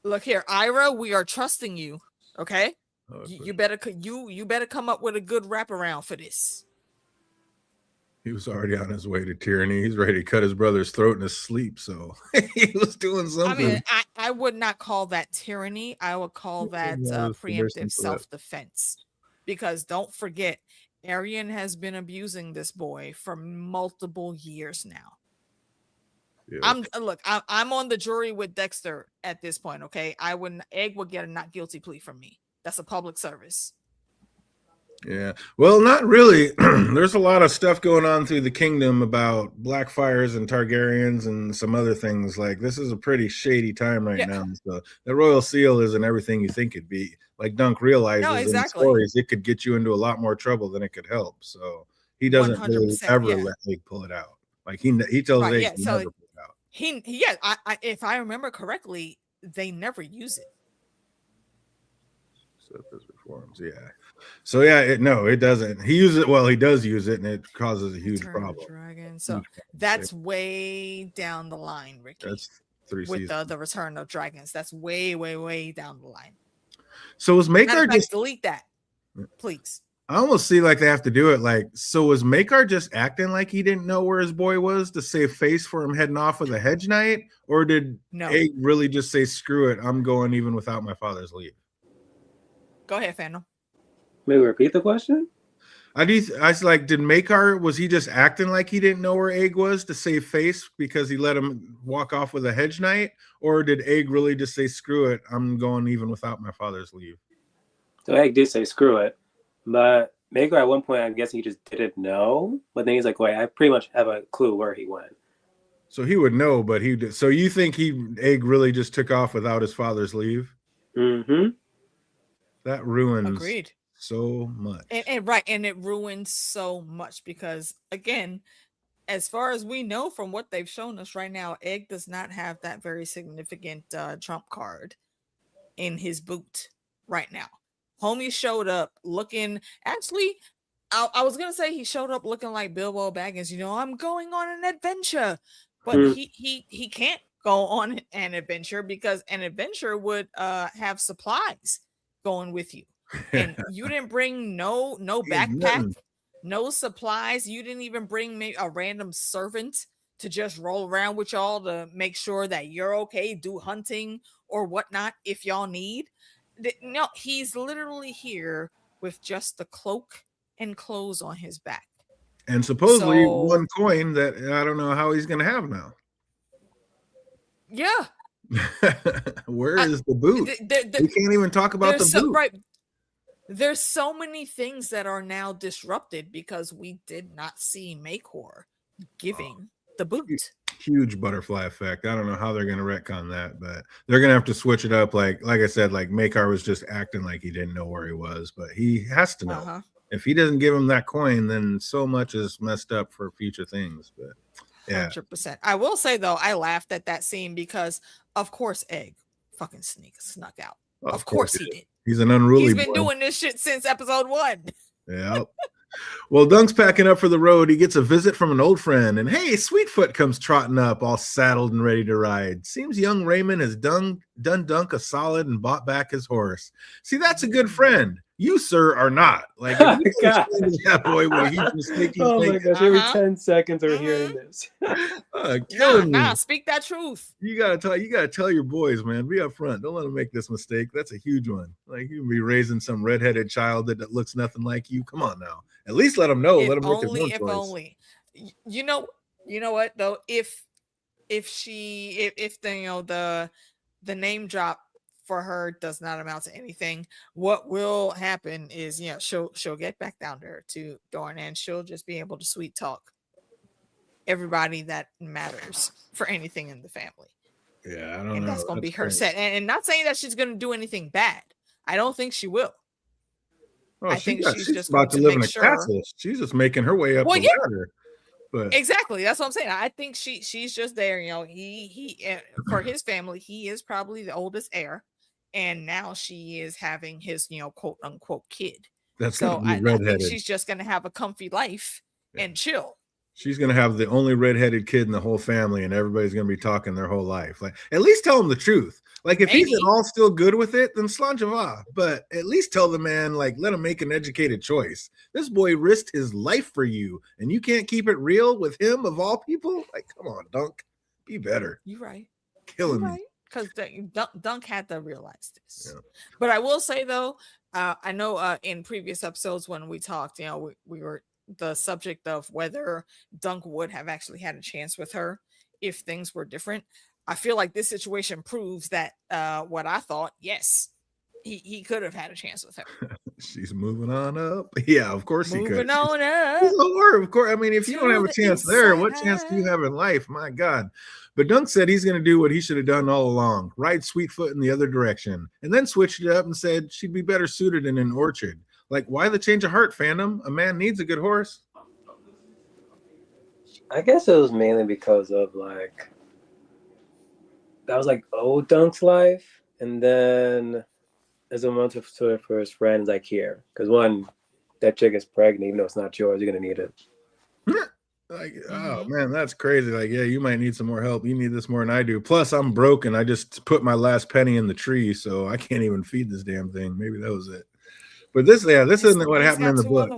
Look here, Ira, we are trusting you. Okay. You better come up with a good wraparound for this. He was already on his way to tyranny. He's ready to cut his brother's throat in his sleep. So he was doing something. I mean, I would not call that tyranny. I would call that preemptive self-defense. Because don't forget, Arian has been abusing this boy for multiple years now. Yeah. I'm on the jury with Dexter at this point. Okay, Egg would get a not guilty plea from me. That's a public service. Yeah. Well, not really. There's a lot of stuff going on through the kingdom about Blackfires and Targaryens and some other things. Like, this is a pretty shady time right now. So the Royal Seal isn't everything you think it'd be. Like Dunk realizes in stories, it could get you into a lot more trouble than it could help. So he doesn't really ever let Egg pull it out. Like he tells Egg to never pull it out. If I remember correctly, they never use it. Reforms, yeah. So yeah, it doesn't. He uses it. Well, he does use it, and it causes a huge problem. Dragon. So that's way down the line, Ricky. That's 3 seasons. With the Return of Dragons. That's way down the line. So was Maegor just delete that, please? I almost see like they have to do it. Like, so was Maegor just acting like he didn't know where his boy was to save face for him heading off with a hedge knight, or did Egg really just say, "Screw it, I'm going even without my father's leave"? Go ahead, Fandom. May we repeat the question? I was like, did Maegor, was he just acting like he didn't know where Egg was to save face because he let him walk off with a hedge knight, or did Egg really just say, "Screw it, I'm going even without my father's leave"? So Egg did say "screw it," but Maegor at one point, I'm guessing he just didn't know. But then he's like, "Wait, I pretty much have a clue where he went." So he would know, but he did. So you think Egg really just took off without his father's leave? Mm-hmm. That ruins Agreed. So much. And it ruins so much because, again, as far as we know from what they've shown us right now, Egg does not have that very significant trump card in his boot right now. Homie showed up looking, actually, I was going to say he showed up looking like Bilbo Baggins, I'm going on an adventure, but he can't go on an adventure because an adventure would have supplies going with you, and you didn't bring no backpack, no supplies. You didn't even bring a random servant to just roll around with y'all to make sure that you're okay, do hunting or whatnot if y'all need. No, he's literally here with just the cloak and clothes on his back, and supposedly 1 coin that I don't know how he's gonna have now. Yeah. Where is the boot? We can't even talk about the boot. Right. There's so many things that are now disrupted because we did not see Makor giving the boot. Huge butterfly effect. I don't know how they're going to retcon that, but they're going to have to switch it up. Like I said, like Makar was just acting like he didn't know where he was, but he has to know. If he doesn't give him that coin, then so much is messed up for future things. But yeah, 100%. I will say though, I laughed at that scene because, of course, Egg fucking snuck out. Of course he did. He's an unruly. He's been doing this shit since episode 1. Yeah. Well, Dunk's packing up for the road. He gets a visit from an old friend, and hey, Sweetfoot comes trotting up, all saddled and ready to ride. Seems young Raymond has done Dunk a solid and bought back his horse. See, that's a good friend. You, sir, are not. Like, that boy, where he's mistaken. Oh my gosh! Every 10 seconds we're hearing this. Killing me. Speak that truth. You gotta tell your boys, man. Be upfront. Don't let them make this mistake. That's a huge one. Like, you can be raising some redheaded child that looks nothing like you. Come on now. At least let them know. Let them make their own choice. If only. You know what though? If the the name drop for her does not amount to anything, what will happen is, she'll get back down there to Dorn, and she'll just be able to sweet talk everybody that matters for anything in the family. Yeah, I don't know. And that's going to be her set. And not saying that she's going to do anything bad. I don't think she will. Oh, I think she's just about to live in a castle. She's just making her way up the ladder. But exactly, that's what I'm saying. I think she's just there. He for his family, he is probably the oldest heir, and now she is having his quote unquote kid. That's so I think she's just gonna have a comfy life and chill. She's gonna have the only redheaded kid in the whole family, and everybody's gonna be talking their whole life. Like, at least tell him the truth. Like, if he's at all still good with it, then slanjava. But at least tell the man, like, let him make an educated choice. This boy risked his life for you, and you can't keep it real with him of all people? Like, come on, Dunk. Be better. You're right. Killing me. Because Dunk had to realize this. Yeah. But I will say, though, I know in previous episodes when we talked, we were the subject of whether Dunk would have actually had a chance with her if things were different. I feel like this situation proves that what I thought, yes, he could have had a chance with her. She's moving on up. Yeah, of course he could. Moving on up. Of course. I mean, if you don't have a chance there, what chance do you have in life? My God. But Dunk said he's going to do what he should have done all along, ride Sweetfoot in the other direction, and then switched it up and said she'd be better suited in an orchard. Like, why the change of heart, fandom? A man needs a good horse. I guess it was mainly because of, that was old Dunk's life, and then as a month for his friends, here, because one, that chick is pregnant, even though it's not yours, you're gonna need it. Oh man, that's crazy. Like, yeah, you might need some more help. You need this more than I do. Plus, I'm broken. I just put my last penny in the tree, so I can't even feed this damn thing. Maybe that was it. But this isn't what happened in the book.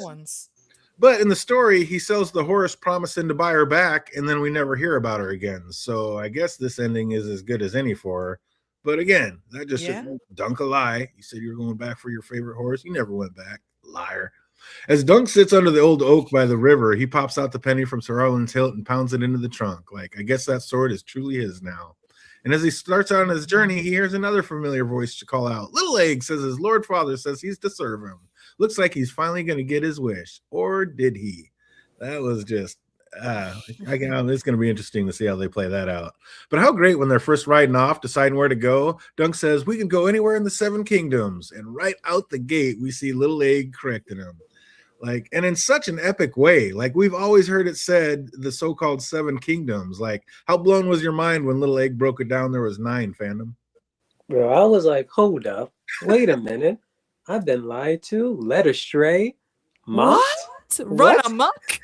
But in the story, he sells the horse, promising to buy her back, and then we never hear about her again. So I guess this ending is as good as any for her. But again, that just Dunk a lie. You said you were going back for your favorite horse. You never went back. Liar. As Dunk sits under the old oak by the river, he pops out the penny from Sir Arlen's hilt and pounds it into the trunk. Like, I guess that sword is truly his now. And as he starts on his journey, he hears another familiar voice to call out. Little Egg says his Lord Father says he's to serve him. Looks like he's finally going to get his wish. Or did he? That was just, it's going to be interesting to see how they play that out. But how great when they're first riding off, deciding where to go. Dunk says, we can go anywhere in the 7 kingdoms. And right out the gate, we see Little Egg correcting him. Like, and in such an epic way. Like, we've always heard it said, the so-called 7 kingdoms. Like, how blown was your mind when Little Egg broke it down? There was 9, fandom. Bro, I was like, hold up. Wait a minute. I've been lied to, led astray, mocked. What? Run amok?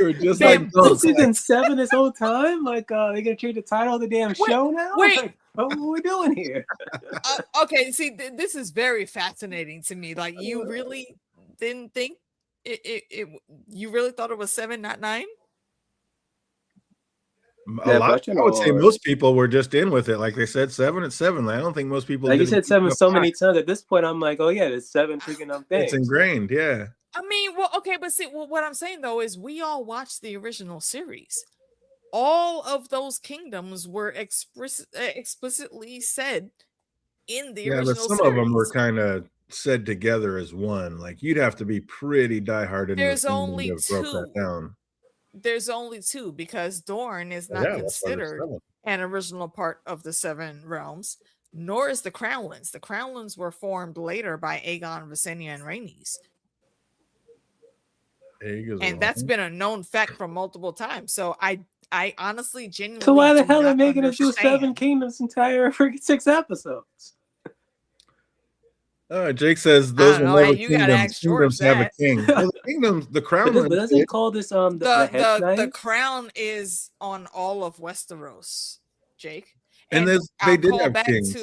You're just like season 7 this whole time. Like, they gonna change the title of the damn show now? Wait, like, what are we doing here? Okay, see, this is very fascinating to me. Like, you really didn't think you really thought it was 7, not 9? I would say most people were just in with it. Like they said, 7 at 7. I don't think most people. Like you said, 7 so many times. At this point, I'm like, oh yeah, there's 7 freaking things. It's ingrained, yeah. I mean, well, okay, but see, what I'm saying though is we all watched the original series. all of those kingdoms were explicitly said in the Yeah, but original some of them were series. kind of said together as one. Like you'd have to be pretty diehard into the There's fandom to only have broke that two. down. There's only two because Dorne is not Yeah, that's why there's considered 7. an original part of the Seven Realms, nor is the Crownlands. The Crownlands were formed later by Aegon, Visenya, and Rhaenys. And that's been a known fact for multiple times. So I honestly, genuinely. So why the do hell are not they making us do understand. 7 Kingdoms entire freaking 6 episodes? Jake says those will never You gotta kingdoms. ask George Kingdoms have a that. king. Well, the kingdoms, the crown. But doesn't he call this the Head The Knight? crown is on all of Westeros, Jake. And they did have kings.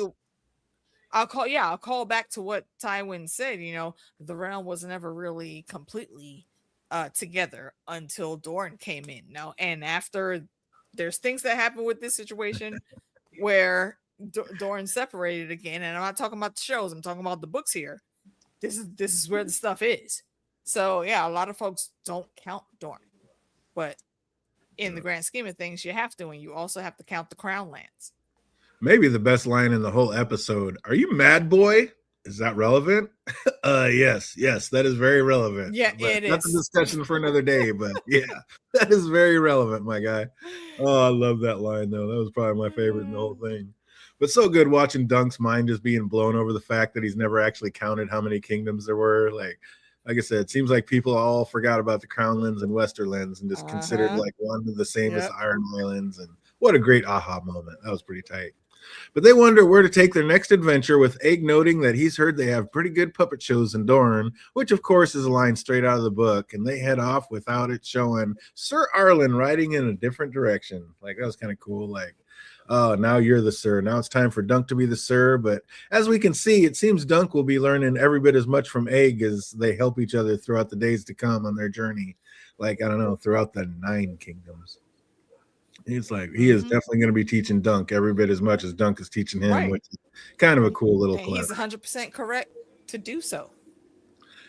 I'll call back to what Tywin said. You know, the realm was never really completely together until Dorne came in. Now, and after there's things that happen with this situation where Dorne separated again, and I'm not talking about the shows, I'm talking about the books here. This is where the stuff is. So yeah, a lot of folks don't count Dorne, but in the grand scheme of things, you have to, and you also have to count the Crown lands. Maybe the best line in the whole episode. Are you mad, boy? Is that relevant? Yes, that is very relevant. Yeah, but that's a discussion for another day, but yeah, that is very relevant, my guy. Oh, I love that line, though. That was probably my favorite in the whole thing. But so good watching Dunk's mind just being blown over the fact that he's never actually counted how many kingdoms there were. Like I said, it seems like people all forgot about the Crownlands and Westerlands and just considered like one of the same as the Iron Islands. And what a great aha moment. That was pretty tight. But they wonder where to take their next adventure, with Egg noting that he's heard they have pretty good puppet shows in Dorne, which of course is a line straight out of the book, and they head off without it showing Sir Arlen riding in a different direction. Like, that was kind of cool. Like, oh, now you're the Sir. Now it's time for Dunk to be the Sir. But as we can see, it seems Dunk will be learning every bit as much from Egg as they help each other throughout the days to come on their journey. Like, I don't know, throughout the 9 kingdoms. It's like he is definitely going to be teaching Dunk every bit as much as Dunk is teaching him, which is kind of a cool little clip. He's 100% correct to do so.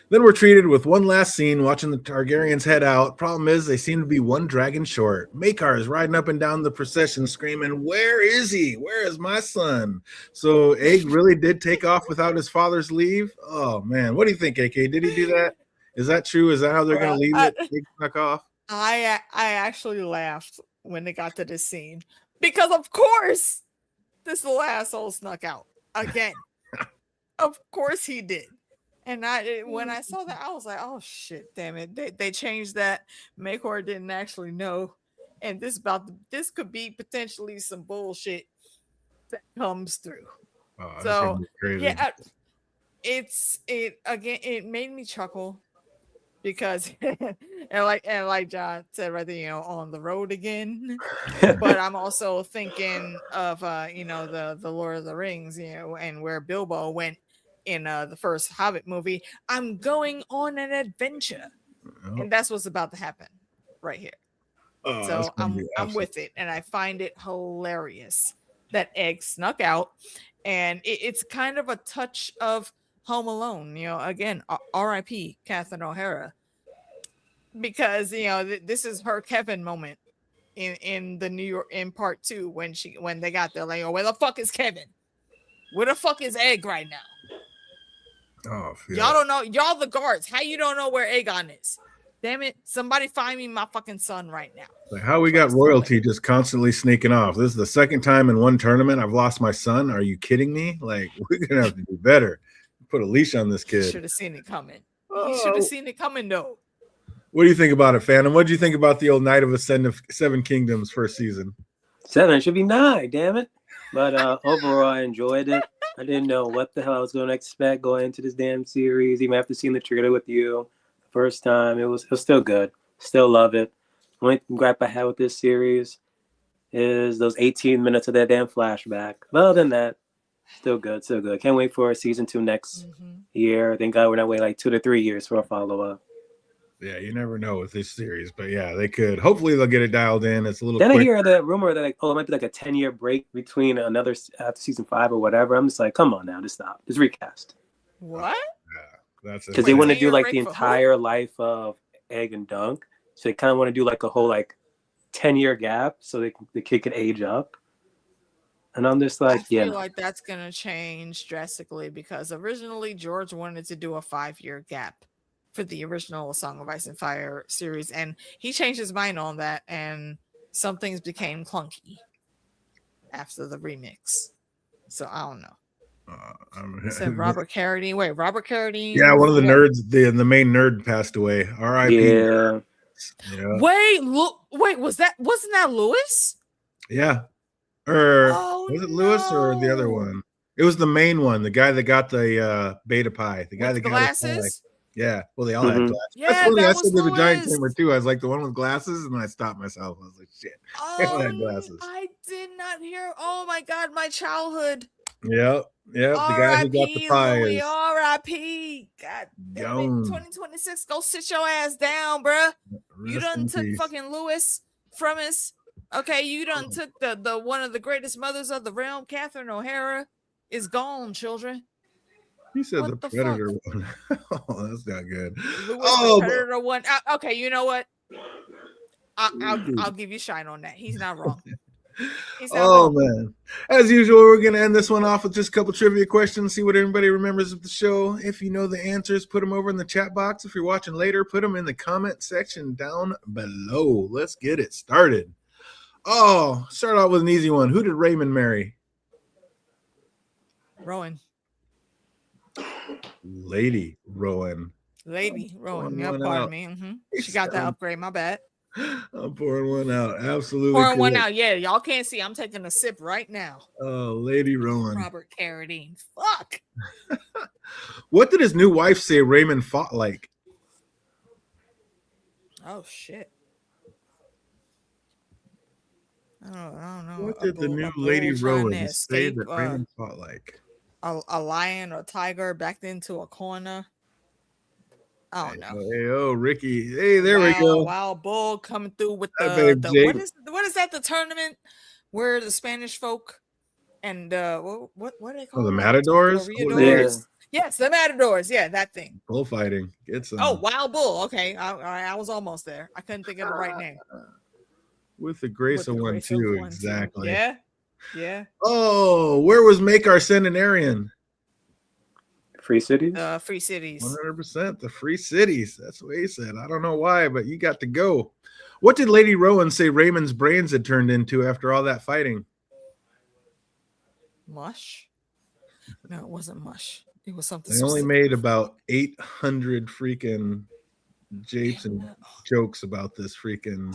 Then we're treated with one last scene watching the Targaryens head out. Problem is, they seem to be one dragon short. Maekar is riding up and down the procession screaming, "Where is he? Where is my son?" So Egg really did take off without his father's leave? Oh, man. What do you think, AK? Did he do that? Is that true? Is that how they're going to leave it? Egg snuck off? I actually laughed when they got to this scene, because of course this little asshole snuck out again. Of course he did. And when I saw that, I was like, oh shit, damn it, they changed that. Maekar didn't actually know, and this could be potentially some bullshit that comes through. So yeah, it made me chuckle, because and like John said right there, on the road again. But I'm also thinking of the Lord of the Rings, and where Bilbo went in the first Hobbit movie. I'm going on an adventure, and that's what's about to happen right here. So I'm with it, and I find it hilarious that Egg snuck out, and it's kind of a touch of Home Alone, again, R.I.P. Catherine O'Hara, because this is her Kevin moment in the New York in part 2 when they got there, like, where the fuck is Kevin? Where the fuck is Egg right now? Oh, y'all don't know, y'all the guards. How you don't know where Aegon is? Damn it! Somebody find me my fucking son right now. Like, how we got royalty just constantly sneaking off. This is the second time in one tournament I've lost my son. Are you kidding me? Like, we're gonna have to do better. Put a leash on this kid. Should have seen it coming. He should have seen it coming, though. What do you think about it, Phantom? What do you think about the old Knight of Ascend of 7 Kingdoms first season? 7, it should be 9, damn it. But overall, I enjoyed it. I didn't know what the hell I was going to expect going into this damn series, even after seeing the trailer with you the first time. It was still good. Still love it. The only gripe I had with this series is those 18 minutes of that damn flashback. But other than that, still good, still good. Can't wait for season 2 next year. Thank God we're not waiting like 2 to 3 years for a follow-up. Yeah, you never know with this series, but yeah, they could. Hopefully, they'll get it dialed in. It's a little. Then I hear the rumor that it might be like a 10-year break between another after season 5 or whatever. I'm just like, come on now, just stop, just recast. What? Yeah, that's because they want to do like the entire life of Egg and Dunk, so they kind of want to do like a whole like 10-year gap so the kid could age up. And I'm just like, I yeah, feel like that's gonna change drastically because originally George wanted to do a 5-year gap for the original Song of Ice and Fire series, and he changed his mind on that, and some things became clunky after the remix. So I don't know. You said Robert Carradine. Wait, Robert Carradine. Yeah, one of the nerds, the main nerd passed away. R.I.P. yeah. Yeah. Wait, wasn't that Lewis? Yeah. Or Oh, was it Lewis or the other no. one? It was the main one, the guy that got the beta pie. The guy With that the got his pie. glasses? Yeah. Well, they all had glasses. Yeah, That's funny. that I was said there's a giant Lewis. tamer too. I was like the one with glasses, and then I stopped myself. I was like, shit. They all had glasses. I did not hear. Oh my god, my childhood. Yep. The guy who got the pie Louis, is R.I.P. God damn it. 2026, go sit your ass down, bruh. You done took fucking Lewis from us. Okay, you done took the one of the greatest mothers of the realm, Catherine O'Hara, is gone, children. He said What the the Predator one. Oh, that's not good. Lewis the Predator one. Okay, you know what? I'll give you shine on that. He's not wrong. Man. As usual, we're going to end this one off with just a couple trivia questions, see what everybody remembers of the show. If you know the answers, put them over in the chat box. If you're watching later, put them in the comment section down below. Let's get it started. Start out with an easy one. Who did Raymond marry? Rowan. Lady Rowan. Yeah, pardon me. Mm-hmm. She got that upgrade. My bad. I'm pouring one out. Absolutely. Pouring one out. Yeah, y'all can't see. I'm taking a sip right now. Oh, Lady Rowan. Robert Carradine. Fuck. What did his new wife say Raymond fought like? Oh, shit. I don't know. What did the new Lady Rowan say that Raymond fought like? A lion or tiger backed into a corner. I don't know. Hey, Ricky. Hey, there we go. Wild bull coming through with the what is that? The tournament where the Spanish folk and what are they called? The matadors? Yes, the matadors. Yeah, that thing. Bullfighting. Get some. Oh, wild bull. Okay, I was almost there. I couldn't think of the right name. With the grace of one, too. Exactly. Yeah. Oh, where was Make Our Centenarian? Free Cities? Free Cities. 100%. The Free Cities. That's what he said. I don't know why, but you got to go. What did Lady Rowan say Raymond's brains had turned into after all that fighting? Mush? No, it wasn't mush. It was something. They only made about 800 freaking japes and jokes about this freaking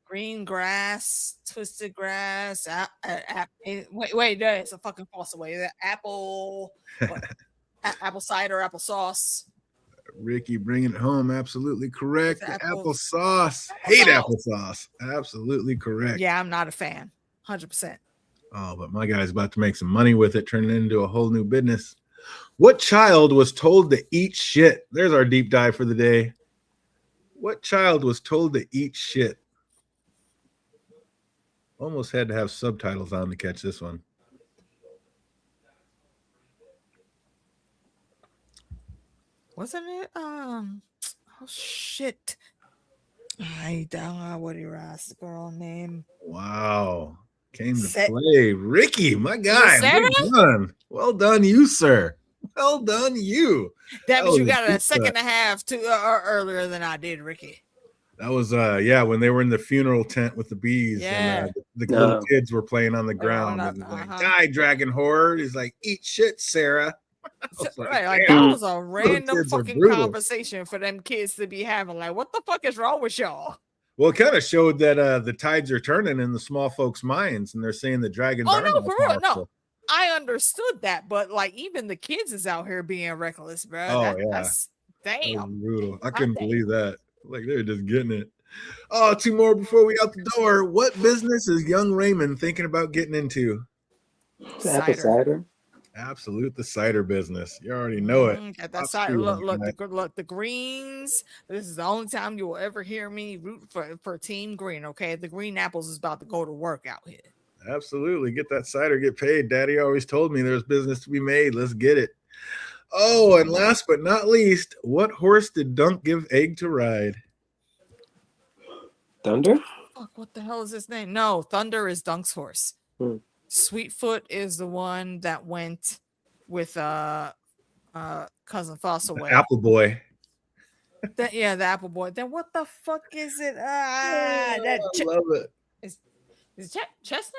green grass, twisted grass. Wait, there's a fucking false away. Apple cider, applesauce. Ricky bringing it home. Absolutely correct. Applesauce. Hate applesauce. Absolutely correct. Yeah, I'm not a fan. 100%. Oh, but my guy's about to make some money with it, turning it into a whole new business. What child was told to eat shit? There's our deep dive for the day. What child was told to eat shit? Almost had to have subtitles on to catch this one. Wasn't it? Oh shit! I don't know what your ass girl name. Wow, came to play, Ricky, my guy. Well done, you sir. Well done, you. That means you got a second and a half earlier than I did, Ricky. That was when they were in the funeral tent with the bees. Yeah. And the little kids were playing on the ground. And like, die, dragon horror. He's like, eat shit, Sarah. That was a random fucking conversation for them kids to be having. Like, what the fuck is wrong with y'all? Well, it kind of showed that the tides are turning in the small folks' minds, and they're saying the dragons are no, for real, no. I understood that, but like even the kids is out here being reckless, bro. That's damn. That was brutal. I couldn't believe that. Like they're just getting it. Oh, two more before we out the door. What business is young Raymond thinking about getting into? Apple cider. Absolute, the cider business. You already know it. Got that cider. Look, the greens. This is the only time you will ever hear me root for Team Green. Okay, the Green Apples is about to go to work out here. Absolutely. Get that cider, get paid. Daddy always told me there's business to be made. Let's get it. Oh, and last but not least, what horse did Dunk give egg to ride? Thunder? Fuck, what the hell is his name? No, Thunder is Dunk's horse. Sweetfoot is the one that went with cousin Fossilway. Apple Boy. The Apple Boy. Then what the fuck is it? I love it. Is Chestnut?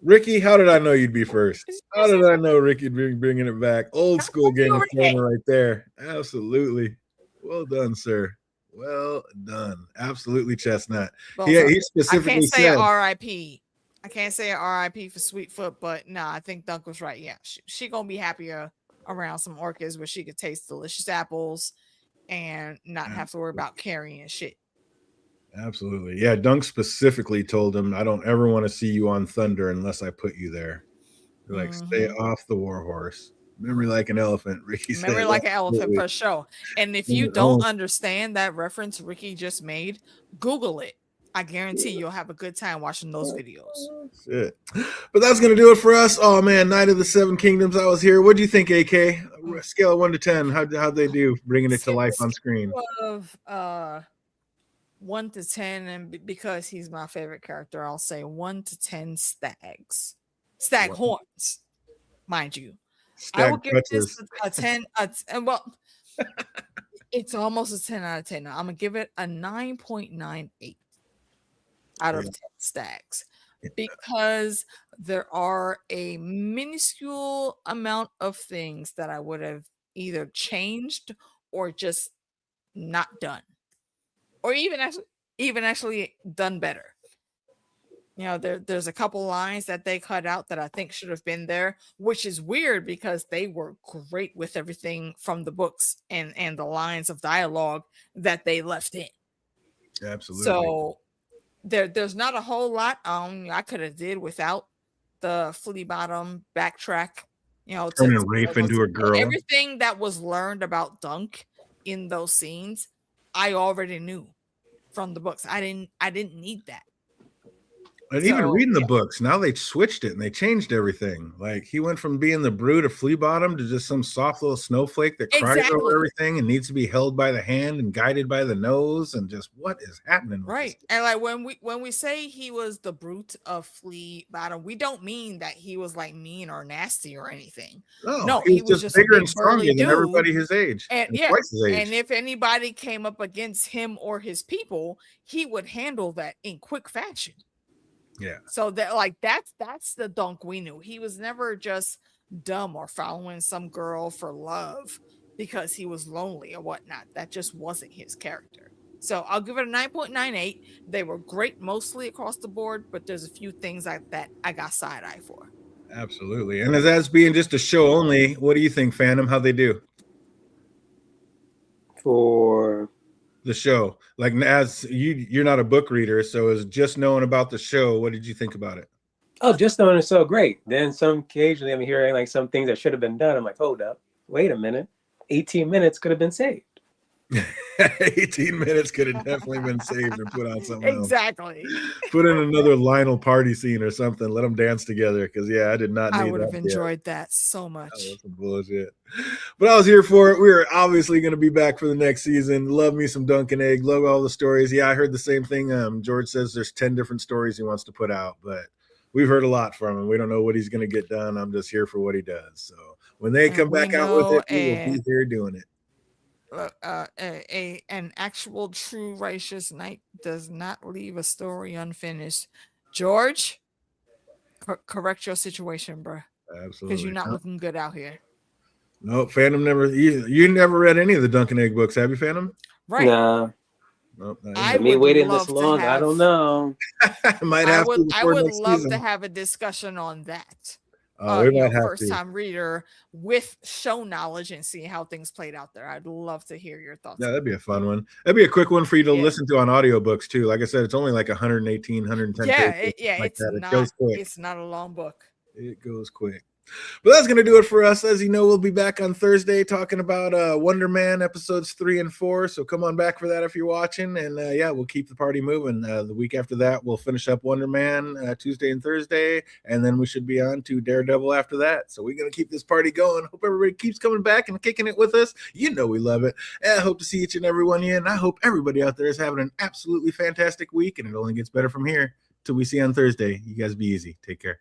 Ricky, how did I know you'd be first? How did I know Ricky'd be bringing it back? Old school Game of Thrones right there. Absolutely. Well done, sir. Well done. Absolutely, Chestnut. Well, he specifically I can't say said R.I.P. I can't say R.I.P. for Sweetfoot, but nah, I think Dunk was right. Yeah, she gonna be happier around some orchids where she could taste delicious apples and not have to worry about carrying shit. Absolutely. Yeah, Dunk specifically told him, I don't ever want to see you on Thunder unless I put you there. They're like, stay off the war horse. Memory like an elephant, Ricky said. Memory like an elephant for sure. And if you don't understand that reference Ricky just made, Google it. I guarantee you'll have a good time watching those videos. Shit. But that's going to do it for us. Oh, man, Night of the Seven Kingdoms. I was here. What do you think, AK? Scale of 1 to 10. How'd they do bringing it to life on screen? Of 1 to 10, and because he's my favorite character, I'll say 1 to 10 stags. Stag horns, mind you. I will give this a 10. Well, it's almost a 10 out of 10. Now, I'm going to give it a 9.98 out of 10 stags because there are a minuscule amount of things that I would have either changed or just not done, or even actually done better. You know, there's a couple lines that they cut out that I think should have been there, which is weird because they were great with everything from the books and the lines of dialogue that they left in. Absolutely. So there's not a whole lot I could have did without the flea bottom backtrack. You know, turning Rafe into a girl. Everything that was learned about Dunk in those scenes, I already knew from the books. I didn't need that. And even reading the books, now they switched it and they changed everything. Like he went from being the brood of flea bottom to just some soft little snowflake that cries over everything and needs to be held by the hand and guided by the nose, and just what is happening? Right. And like when we say he was the brute of flea bottom, we don't mean that he was like mean or nasty or anything. No, he was just bigger and stronger than everybody his age. And twice his age. And if anybody came up against him or his people, he would handle that in quick fashion. Yeah. So that's the Dunk we knew. He was never just dumb or following some girl for love because he was lonely or whatnot. That just wasn't his character. So I'll give it a 9.98. They were great mostly across the board, but there's a few things that I got side eye for. Absolutely. And as being just a show only, what do you think, Phantom? How'd they do? For the show, like, as you're not a book reader, so as just knowing about the show, what did you think about it? Oh, just knowing it's so great. Then occasionally I'm hearing like some things that should have been done. I'm like, hold up, wait a minute, 18 minutes could have been saved. 18 minutes could have definitely been saved and put on something exactly else. Put in another Lionel party scene or something, let them dance together, because I did not need I would have enjoyed that so much. That was some bullshit, but I was here for it. We're obviously going to be back for the next season. Love me some Dunk and Egg, love all the stories. I heard the same thing. George says there's 10 different stories he wants to put out, but we've heard a lot from him. We don't know what he's going to get done. I'm just here for what he does. So when they come back out with it, we will be here doing it. An actual true righteous knight does not leave a story unfinished. George, correct your situation, bro. Absolutely, because you're not looking good out here. No, Phantom never. You never read any of the Dunk and Egg books, have you, Phantom? Right. Nah. Nope, me waiting this long, I don't know. I would love to have a discussion on that. First time reader with show knowledge and see how things played out there. I'd love to hear your thoughts. Yeah, that'd be a fun one. That'd be a quick one for you to listen to on audiobooks too. Like I said, it's only like 118, 110 pages. It's not a long book. It goes quick. But that's going to do it for us. As you know, we'll be back on Thursday talking about Wonder Man episodes 3 and 4. So come on back for that if you're watching. And yeah, we'll keep the party moving. The week after that, we'll finish up Wonder Man Tuesday and Thursday. And then we should be on to Daredevil after that. So we're going to keep this party going. Hope everybody keeps coming back and kicking it with us. You know we love it. And I hope to see each and every one of you. And I hope everybody out there is having an absolutely fantastic week. And it only gets better from here. Till we see you on Thursday. You guys be easy. Take care.